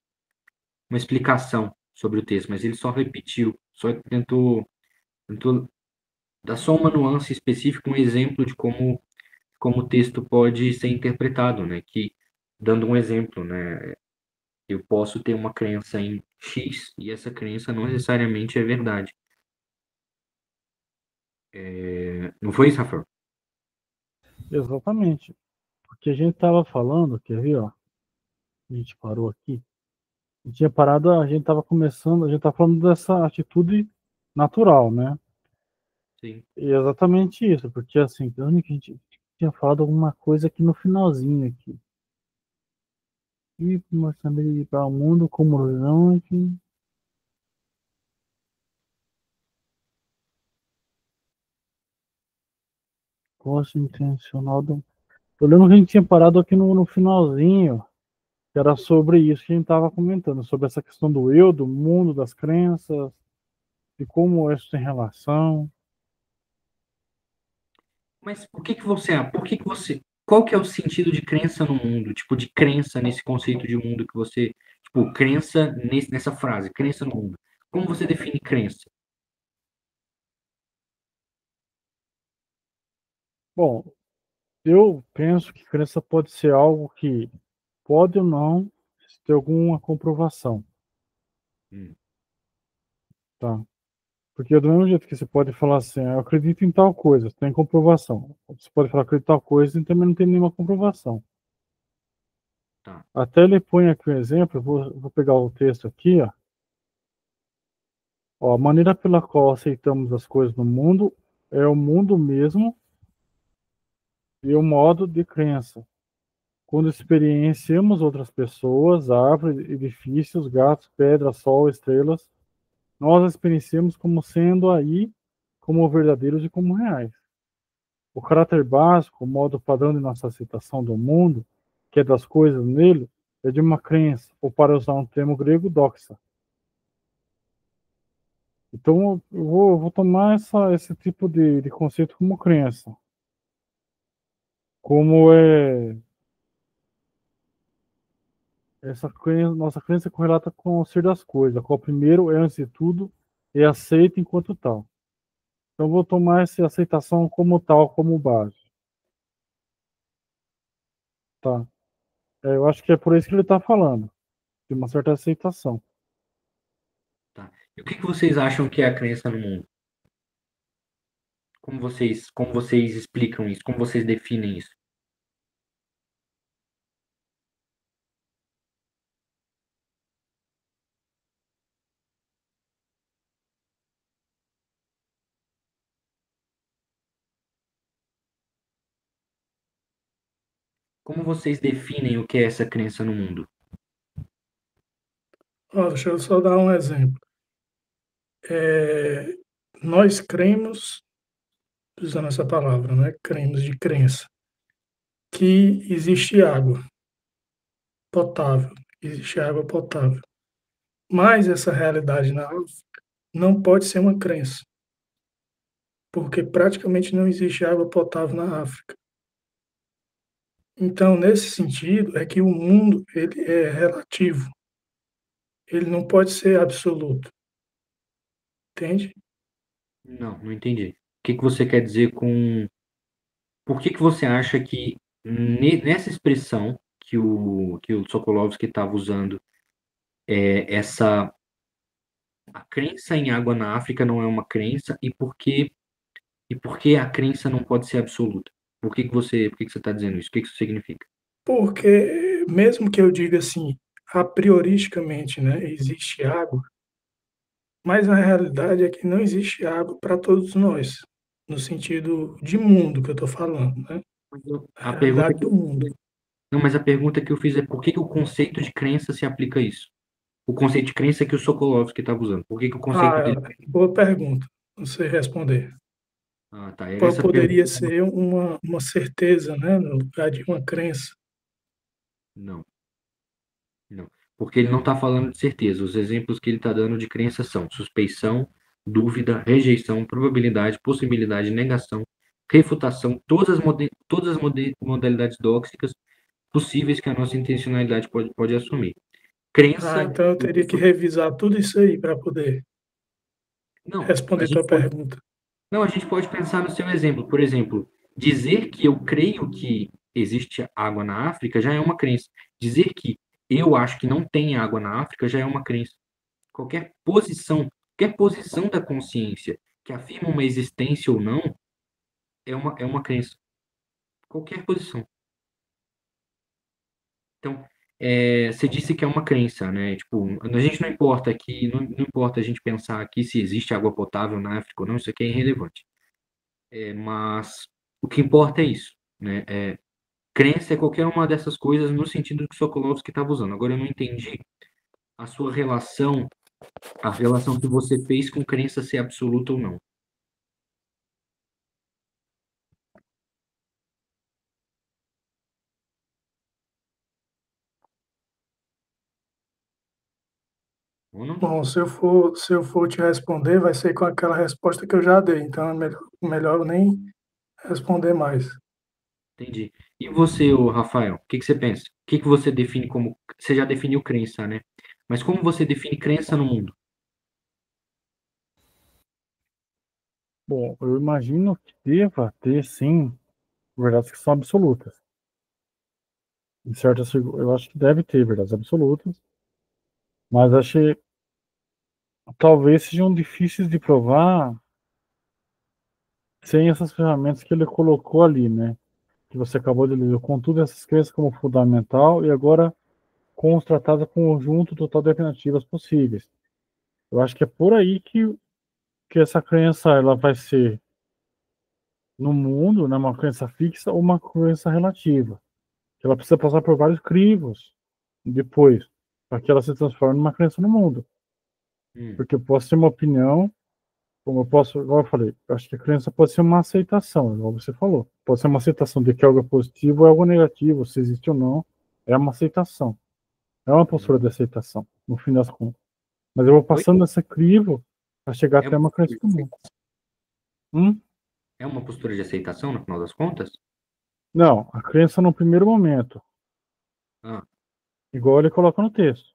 explicação sobre o texto, mas ele só repetiu, só tentou dar só uma nuance específica, um exemplo de como o texto pode ser interpretado, né? Que, dando um exemplo, né? Eu posso ter uma crença em X e essa crença não necessariamente é verdade. Não foi isso, Rafael? Exatamente. Porque a gente estava falando, quer ver, ó? A gente parou aqui. A gente tinha parado, a gente estava começando, a gente estava falando dessa atitude natural, né? Sim. E é exatamente isso, porque assim, a gente tinha falado alguma coisa aqui no finalzinho aqui. E mostrando ele para o mundo como não, enfim. Gosto intencional do. Eu lembro que a gente tinha parado aqui no finalzinho, que era sobre isso que a gente estava comentando, sobre essa questão do eu, do mundo, das crenças, de como isso tem relação. Mas qual que é o sentido de crença no mundo? Tipo, de crença nesse conceito de mundo que você, tipo, crença nessa frase, crença no mundo. Como você define crença? Bom, eu penso que crença pode ser algo que pode ou não ter alguma comprovação, Hum, tá? Porque do mesmo jeito que você pode falar assim, eu acredito em tal coisa, tem comprovação. Você pode falar que acredito em tal coisa e também não tem nenhuma comprovação. tá. Até ele põe aqui um exemplo, vou pegar o texto aqui, ó. Ó, a maneira pela qual aceitamos as coisas no mundo é o mundo mesmo e o modo de crença. Quando experienciamos outras pessoas, árvores, edifícios, gatos, pedras, sol, estrelas, nós as experienciamos como sendo aí, como verdadeiros e como reais. O caráter básico, o modo padrão de nossa aceitação do mundo, que é das coisas nele, é de uma crença, ou para usar um termo grego, doxa. Então, eu vou tomar esse tipo de conceito como crença. Como é essa crença, nossa crença correlata com o ser das coisas, a qual primeiro é, antes de tudo, é aceita enquanto tal. Então, eu vou tomar essa aceitação como tal, como base. Tá? Eu acho que é por isso que ele está falando, de uma certa aceitação. Tá. E o que que vocês acham que é a crença no mundo? Como vocês explicam isso? Como vocês definem isso? Como vocês definem o que é essa crença no mundo? Ó, deixa eu só dar um exemplo. É, nós cremos, usando essa palavra, né? Cremos de crença, que existe água potável, existe água potável. Mas essa realidade na África não pode ser uma crença, porque praticamente não existe água potável na África. Então, nesse sentido, é que o mundo ele é relativo, ele não pode ser absoluto, entende? Não, não entendi. O que que você quer dizer com... Por que que você acha que nessa expressão que o Sokolovsky estava usando, essa a crença em água na África não é uma crença e por que a crença não pode ser absoluta? Por que que você está dizendo isso? O que que isso significa? Porque mesmo que eu diga assim, a prioristicamente, né, existe água, mas a realidade é que não existe água para todos nós, no sentido de mundo que eu estou falando, né? Mas A A pergunta realidade que do eu mundo. Não, mas a pergunta que eu fiz é por que que o conceito de crença se aplica a isso? O conceito de crença que o Sokolovsky estava usando. Por que que o conceito dele... Boa pergunta, você responder. Ah, tá. Era essa Poderia pergunta. ser uma certeza, né, no lugar de uma crença. Não, não. Porque ele não está falando de certeza. Os exemplos que ele está dando de crença são suspeição, dúvida, rejeição, probabilidade, possibilidade, negação, refutação, todas as modalidades dóxicas possíveis que a nossa intencionalidade pode assumir. Crença, Então eu teria que revisar tudo isso aí para poder não, a responder tua gente pode, pergunta. não, a gente pode pensar no seu exemplo. Por exemplo, dizer que eu creio que existe água na África já é uma crença. Dizer que eu acho que não tem água na África já é uma crença. Qualquer posição da consciência que afirma uma existência ou não é uma crença. Qualquer posição. Então, você disse que é uma crença, né? Tipo, a gente não importa aqui, não importa a gente pensar aqui se existe água potável na África ou não, isso aqui é irrelevante. Mas o que importa é isso, né? Crença é qualquer uma dessas coisas no sentido que o Sokolovsky estava usando. Agora eu não entendi a sua relação, a relação que você fez com crença ser absoluta ou não. Ou não? Bom, se eu for te responder, vai ser com aquela resposta que eu já dei, então é melhor eu nem responder mais. Entendi. E você, ô Rafael, o que que você pensa? O que que você define como. Você já definiu crença, né? Mas como você define crença no mundo? Bom, eu imagino que deva ter, sim, verdades que são absolutas. Eu acho que deve ter verdades absolutas, mas acho que talvez sejam difíceis de provar sem essas ferramentas que ele colocou ali, né? Que você acabou de ler, com todas essas crenças como fundamental e agora com os tratados conjunto total de alternativas possíveis. Eu acho que é por aí que essa crença ela vai ser no mundo, né, uma crença fixa ou uma crença relativa. Ela precisa passar por vários crivos depois, para que ela se transforme numa crença no mundo. Hum, Porque eu posso ter uma opinião, como eu posso, igual eu falei, eu acho que a crença pode ser uma aceitação, igual você falou. Pode ser uma aceitação de que algo é positivo ou algo negativo, se existe ou não, é uma aceitação. É uma postura hum. de aceitação, no fim das contas. Mas eu vou Oi? passando esse crivo para chegar É até uma uma postura crença de comum. aceitação? Hum? É uma postura de aceitação, no final das contas? Não, a crença no primeiro momento, Ah, igual ele coloca no texto.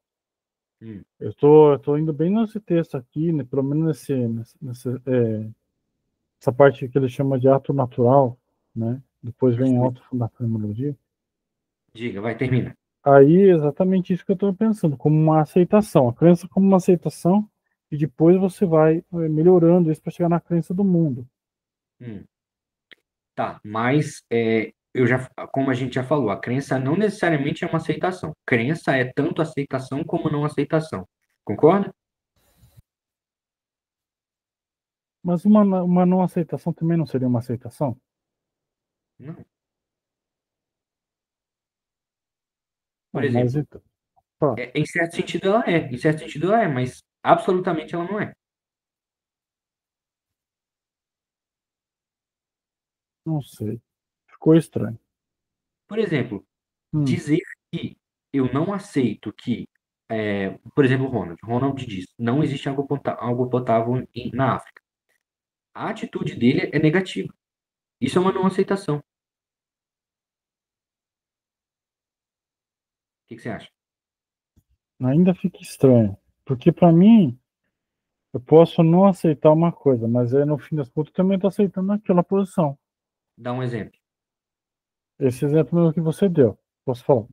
hum. Eu tô indo bem nesse texto aqui, né, pelo menos essa parte que ele chama de ato natural, né? Depois vem auto da fenomenologia. Diga, vai, termina. Aí é exatamente isso que eu estou pensando, como uma aceitação, a crença como uma aceitação, e depois você vai melhorando isso para chegar na crença do mundo. Hum. Tá, mas como a gente já falou, a crença não necessariamente é uma aceitação. Crença é tanto aceitação como não aceitação. Concorda? Mas uma não aceitação também não seria uma aceitação? Não. Por Não, mas exemplo, então, tá, em certo sentido ela é, em certo sentido ela é, mas absolutamente ela não é. não sei. Ficou estranho. Por exemplo, Hum, dizer que eu não aceito que, por exemplo, Ronald diz, não existe água potável na África. A atitude dele é negativa. Isso é uma não aceitação. O que que você acha? ainda fica estranho. Porque para mim, eu posso não aceitar uma coisa, mas aí no fim das contas eu também estou aceitando aquela posição. Dá um exemplo. Esse exemplo mesmo que você deu. Posso falar?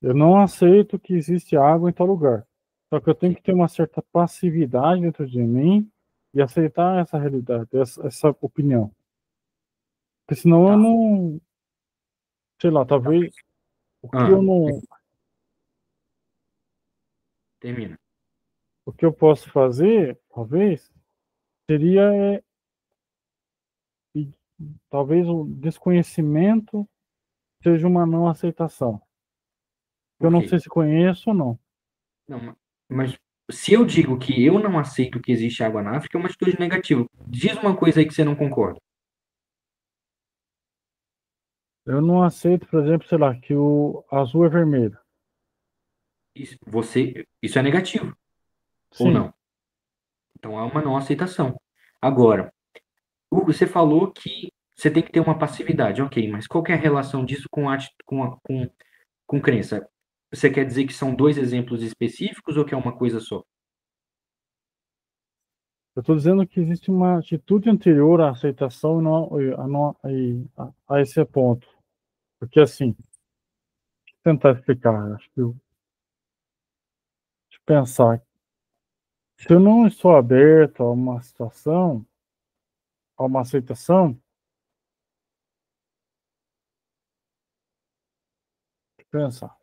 Eu não aceito que existe água em tal lugar. Só que eu tenho Sim. que ter uma certa passividade dentro de mim e aceitar essa realidade, essa opinião. Porque senão eu Tá. não, sei lá, talvez Ah, termina. o que eu posso fazer, talvez, seria e talvez o desconhecimento seja uma não aceitação. Eu Por não quê? sei se conheço ou não. Não, mas se eu digo que eu não aceito que existe água na África, é uma atitude negativa. Diz uma coisa aí que você não concorda. Eu não aceito, por exemplo, sei lá, que o azul é vermelho. Isso é negativo, ou Sim, não? Então há uma não aceitação. Agora, Hugo, você falou que você tem que ter uma passividade, ok, mas qual que é a relação disso com crença? Você quer dizer que são dois exemplos específicos ou que é uma coisa só? eu estou dizendo que existe uma atitude anterior à aceitação a esse ponto. Porque, assim, vou tentar explicar, acho que pensar. Se eu não estou aberto a uma situação, a uma aceitação, pensar.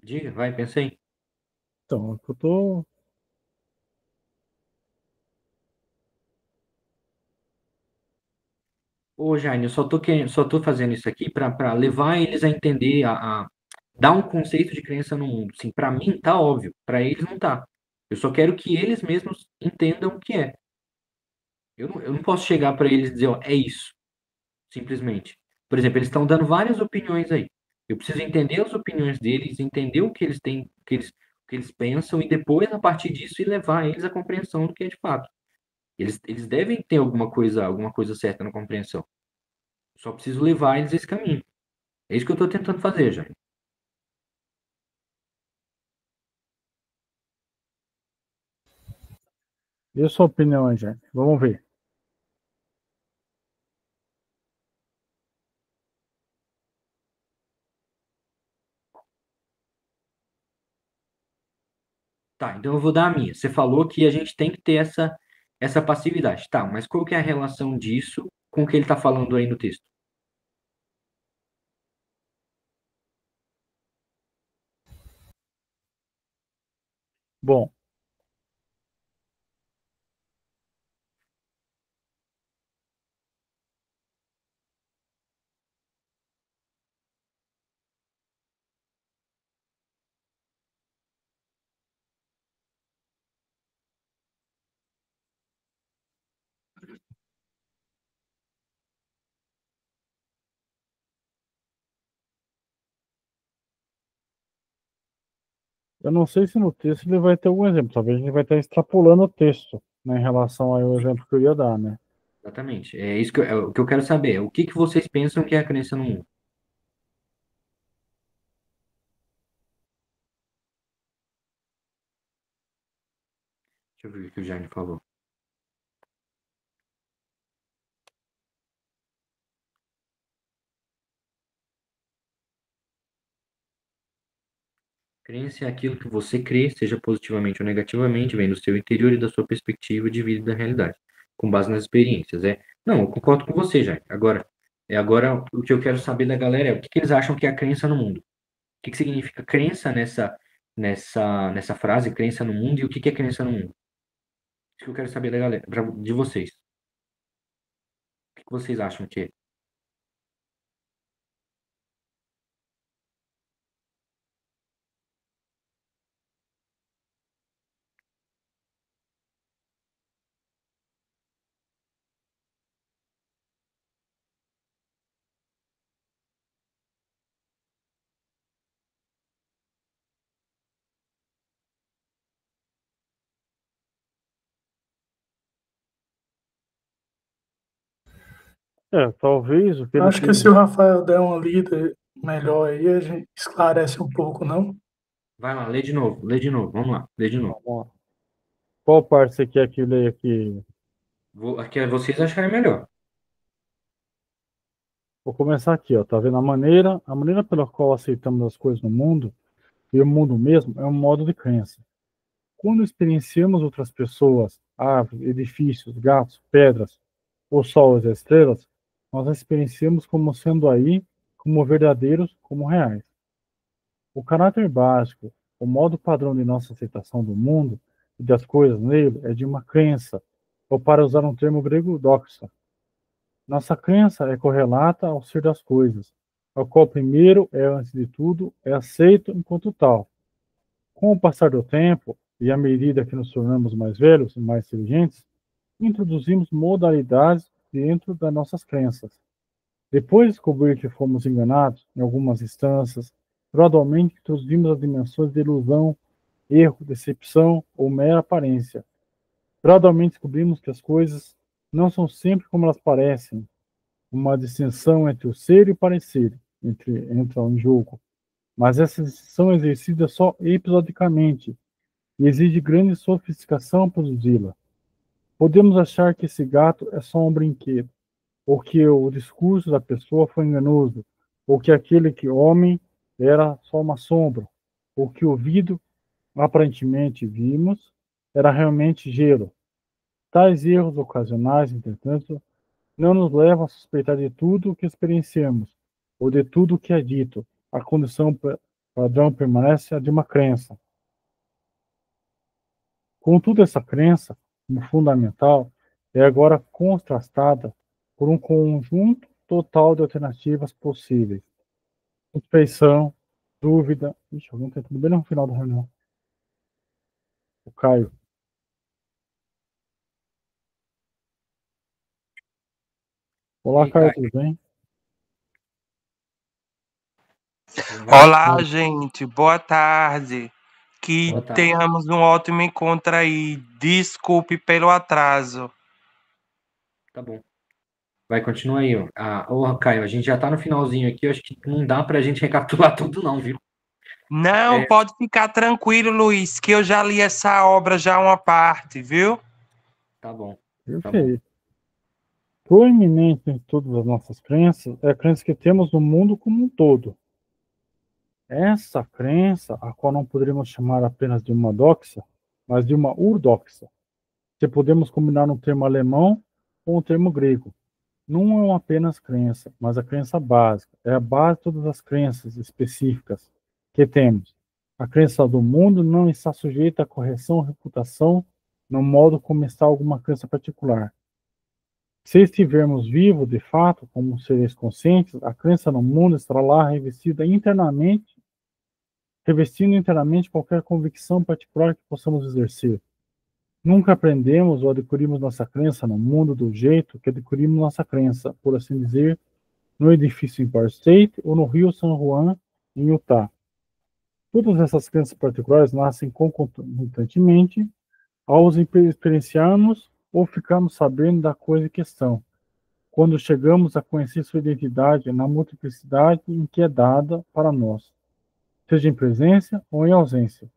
Diga, vai, pensei. Então, é que eu tô. Ô, Jaime, eu só tô fazendo isso aqui para levar eles a entender, a dar um conceito de crença no mundo. Sim, para mim tá óbvio, para eles não tá. Eu só quero que eles mesmos entendam o que é. Eu não posso chegar para eles e dizer, ó, é isso, simplesmente. Por exemplo, eles estão dando várias opiniões aí. Eu preciso entender as opiniões deles, entender o que eles têm, o que eles pensam e depois, a partir disso, ir levar eles à compreensão do que é de fato. Eles devem ter alguma coisa certa na compreensão. Só preciso levar eles a esse caminho. É isso que eu estou tentando fazer, Jaime. E a sua opinião aí, gente? Vamos ver. Tá, então eu vou dar a minha. Você falou que a gente tem que ter essa passividade. Tá, mas qual que é a relação disso com o que ele está falando aí no texto? Bom, eu não sei se no texto ele vai ter algum exemplo. Talvez ele vai estar extrapolando o texto, né, em relação ao exemplo que eu ia dar, né? Exatamente. É isso é o que eu quero saber. O que que vocês pensam que é a crença no mundo? Deixa eu ver o que o Jaime falou. Crença é aquilo que você crê, seja positivamente ou negativamente, vem do seu interior e da sua perspectiva de vida e da realidade, com base nas experiências. Não, eu concordo com você, Jaime. Agora o que eu quero saber da galera é o que que eles acham que é a crença no mundo. O que que significa crença nessa frase, crença no mundo, e o que que é crença no mundo? Isso que eu quero saber da galera, de vocês. O que que vocês acham que é? Talvez o que ele Acho que quis. se o Rafael der uma lida melhor aí, a gente esclarece um pouco, não? Vai lá, lê de novo, vamos lá, lê de novo. Vamos lá. Qual parte você quer que eu leia aqui? Aqui é vocês acharem melhor. Vou começar aqui, ó. Tá vendo a maneira pela qual aceitamos as coisas no mundo e o mundo mesmo é um modo de crença. Quando experienciamos outras pessoas, árvores, edifícios, gatos, pedras, o sol e as estrelas, nós as experienciamos como sendo aí, como verdadeiros, como reais. O caráter básico, o modo padrão de nossa aceitação do mundo e das coisas nele é de uma crença, ou para usar um termo grego, doxa. Nossa crença é correlata ao ser das coisas, ao qual primeiro é, antes de tudo, é aceito enquanto tal. Com o passar do tempo, e à medida que nos tornamos mais velhos e mais inteligentes, introduzimos modalidades dentro das nossas crenças. Depois de descobrir que fomos enganados em algumas instâncias, gradualmente introduzimos as dimensões de ilusão, erro, decepção ou mera aparência. Gradualmente descobrimos que as coisas não são sempre como elas parecem, uma distinção entre o ser e o parecer entra em jogo, mas essa distinção é exercida só episodicamente e exige grande sofisticação produzi-la. Podemos achar que esse gato é só um brinquedo, ou que o discurso da pessoa foi enganoso, ou que aquele que homem era só uma sombra. O que o vidro aparentemente vimos era realmente gelo. Tais erros ocasionais, entretanto, não nos levam a suspeitar de tudo o que experienciamos, ou de tudo o que é dito. A condição padrão permanece a de uma crença. Contudo, essa crença, como fundamental, é agora contrastada por um conjunto total de alternativas possíveis. Suspeição, dúvida. Ixi, alguém está tudo bem no final da reunião. O Caio. E Olá, aí, Caio, Caio? tudo bem? Olá, gente, boa tarde. Que Boa tarde. tenhamos um ótimo encontro aí. Desculpe pelo atraso. Tá bom. Vai, continua aí, ó. Caio, a gente já tá no finalzinho aqui, eu acho que não dá pra gente recapitular tudo não, viu? Não, É. pode ficar tranquilo, Luiz, que eu já li essa obra já uma parte, viu? Tá bom. Perfeito. Proeminente em todas as nossas crenças é a crença que temos no mundo como um todo. Essa crença, a qual não poderíamos chamar apenas de uma doxa, mas de uma urdoxa, se podemos combinar um termo alemão com um termo grego. Não é uma apenas crença, mas a crença básica. É a base de todas as crenças específicas que temos. A crença do mundo não está sujeita à correção ou reputação no modo como está alguma crença particular. Se estivermos vivos, de fato, como seres conscientes, a crença no mundo estará lá revestindo internamente qualquer convicção particular que possamos exercer. Nunca aprendemos ou adquirimos nossa crença no mundo do jeito que adquirimos nossa crença, por assim dizer, no edifício Empire State ou no Rio San Juan, em Utah. Todas essas crenças particulares nascem concomitantemente ao experienciarmos ou ficarmos sabendo da coisa em questão, quando chegamos a conhecer sua identidade na multiplicidade em que é dada para nós, seja em presença ou em ausência.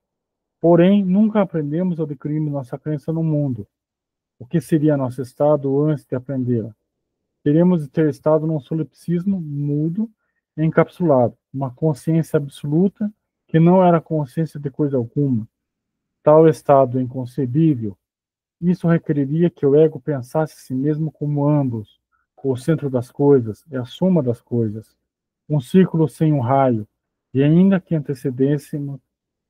Porém, nunca aprendemos ou adquirimos nossa crença no mundo. O que seria nosso estado antes de aprendê-la? Teríamos de ter estado num solipsismo mudo, encapsulado, uma consciência absoluta que não era consciência de coisa alguma. Tal estado inconcebível, isso requeriria que o ego pensasse a si mesmo como ambos, o centro das coisas e a soma das coisas, um círculo sem um raio, e ainda que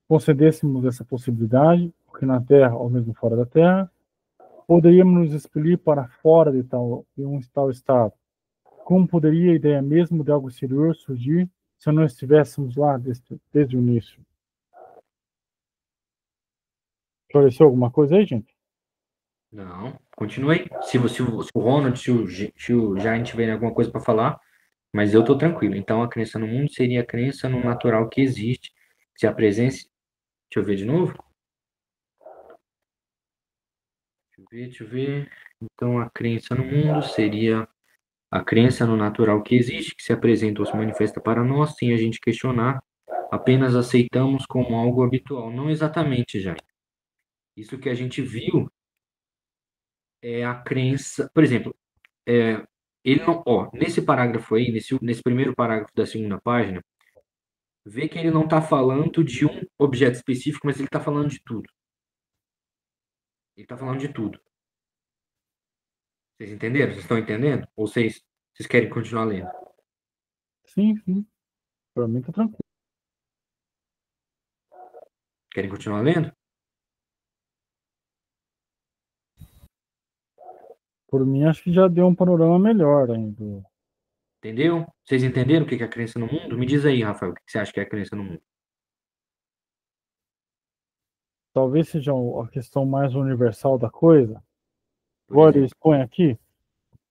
concedêssemos essa possibilidade, porque na Terra ou mesmo fora da Terra, poderíamos nos expelir para fora de um tal estado. Como poderia a ideia mesmo de algo exterior surgir se não estivéssemos lá desde o início? Esclareceu alguma coisa aí, gente? Não, continue aí. Se o Ronald, se o Giant tiverem alguma coisa para falar, mas eu tô tranquilo. Então, a crença no mundo seria a crença no natural que existe. Se a presença... Deixa eu ver de novo. Deixa eu ver. Então, a crença no mundo seria a crença no natural que existe, que se apresenta ou se manifesta para nós, sem a gente questionar, apenas aceitamos como algo habitual. Não exatamente, já. Isso que a gente viu é a crença, por exemplo, ele não, ó, nesse parágrafo aí, nesse primeiro parágrafo da segunda página, vê que ele não está falando de um objeto específico, mas ele está falando de tudo. Ele está falando de tudo. Vocês entenderam? Vocês estão entendendo? Ou vocês querem continuar lendo? Sim, sim. Para mim tá tranquilo. Querem continuar lendo? Por mim, acho que já deu um panorama melhor ainda. Entendeu? Vocês entenderam o que é a crença no mundo? Me diz aí, Rafael, o que você acha que é a crença no mundo? Talvez seja a questão mais universal da coisa. Por Agora ele exemplo. expõe aqui.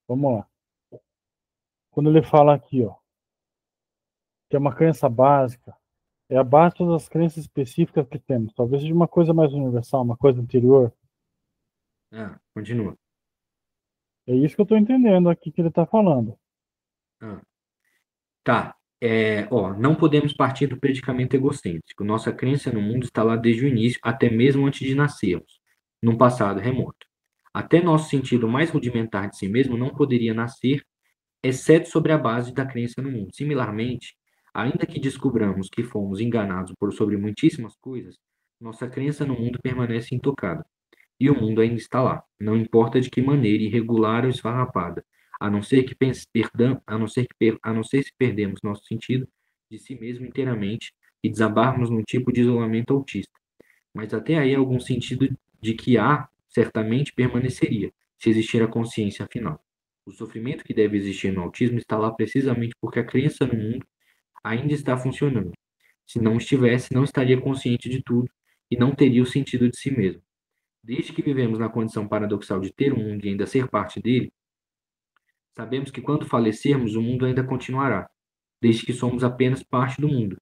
Vamos lá. Quando ele fala aqui, ó, que é uma crença básica, é a base de todas as crenças específicas que temos. Talvez seja uma coisa mais universal, uma coisa anterior. Continua. É isso que eu estou entendendo aqui que ele está falando. Tá. Não podemos partir do predicamento egocêntrico. Nossa crença no mundo está lá desde o início, até mesmo antes de nascermos, num passado remoto. Até nosso sentido mais rudimentar de si mesmo não poderia nascer, exceto sobre a base da crença no mundo. Similarmente, Ainda que descobramos que fomos enganados por sobre muitíssimas coisas, nossa crença no mundo permanece intocada. E o mundo ainda está lá, não importa de que maneira irregular ou esfarrapada, a não ser que a não ser se perdemos nosso sentido de si mesmo inteiramente e desabarmos num tipo de isolamento autista. Mas até aí algum sentido de que há, certamente permaneceria, se existir a consciência afinal. O sofrimento que deve existir no autismo está lá precisamente porque a crença no mundo ainda está funcionando. Se não estivesse, não estaria consciente de tudo e não teria o sentido de si mesmo. Desde que vivemos na condição paradoxal de ter um mundo e ainda ser parte dele, sabemos que quando falecermos, o mundo ainda continuará, desde que somos apenas parte do mundo.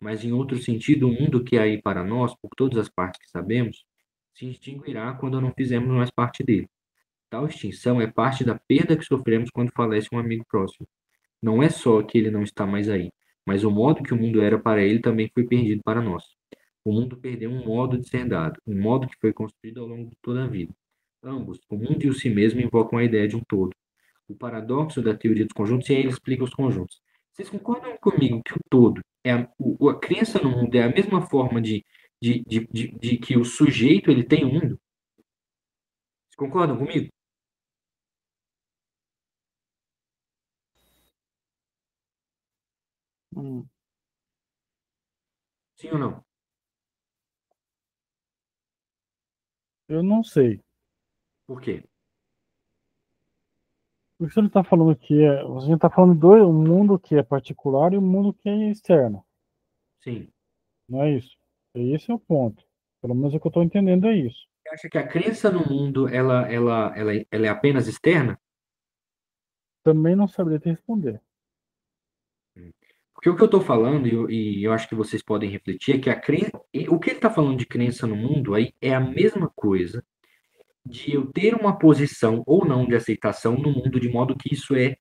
Mas, em outro sentido, o mundo que é aí para nós, por todas as partes que sabemos, se extinguirá quando não fizermos mais parte dele. Tal extinção é parte da perda que sofremos quando falece um amigo próximo. Não é só que ele não está mais aí, mas o modo que o mundo era para ele também foi perdido para nós. O mundo perdeu um modo de ser dado, um modo que foi construído ao longo de toda a vida. Ambos, o mundo e o si mesmo, invocam a ideia de um todo. O paradoxo da teoria dos conjuntos, e aí ele explica os conjuntos. Vocês concordam comigo que o todo, a crença no mundo é a mesma forma de que o sujeito ele tem o mundo? Vocês concordam comigo? Hum, Sim ou não? eu não sei. Por quê? Porque você está falando que você está falando do um mundo que é particular e um mundo que é externo, Sim. não é isso? Esse é o ponto. Pelo menos o que eu estou entendendo é isso. Você acha que a crença no mundo ela é apenas externa? Também não saberia te responder. Porque o que eu estou falando, e eu acho que vocês podem refletir, é que o que ele está falando de crença no mundo aí é a mesma coisa de eu ter uma posição ou não de aceitação no mundo, de modo que isso é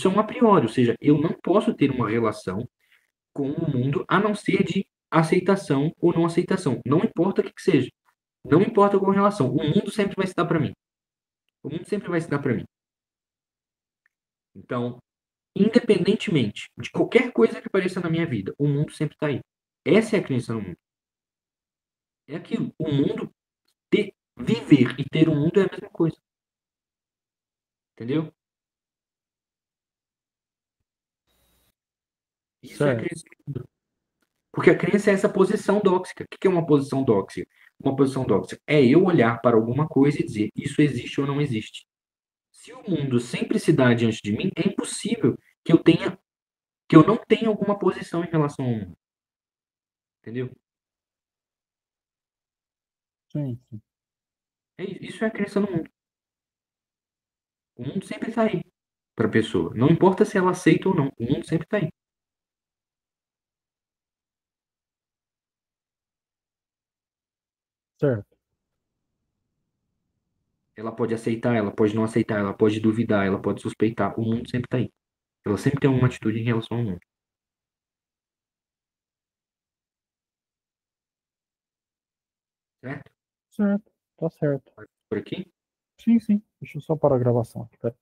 um a priori, ou seja, eu não posso ter uma relação com o mundo a não ser de aceitação ou não aceitação. Não importa o que seja. Não importa qual relação. O mundo sempre vai se dar para mim. O mundo sempre vai se dar para mim. Então, independentemente de qualquer coisa que apareça na minha vida, o mundo sempre está aí. Essa é a crença no mundo. É aquilo. O mundo, viver e ter um mundo é a mesma coisa. Entendeu? Isso é a Certo, crença no mundo. Porque a crença é essa posição dóxica. O que é uma posição dóxica? Uma posição dóxica é eu olhar para alguma coisa e dizer isso existe ou não existe. Se o mundo sempre se dá diante de mim, é impossível que eu não tenha alguma posição em relação ao mundo. Entendeu? sim, sim. Isso é a crença no mundo. O mundo sempre está aí para a pessoa. Não importa se ela aceita ou não. O mundo sempre está aí. Certo, Ela pode aceitar, ela pode não aceitar, ela pode duvidar, ela pode suspeitar. O mundo sempre está aí. Ela sempre tem uma atitude em relação ao mundo. Certo? certo, tá certo. Por aqui? Sim, sim. Deixa eu só parar a gravação aqui, tá?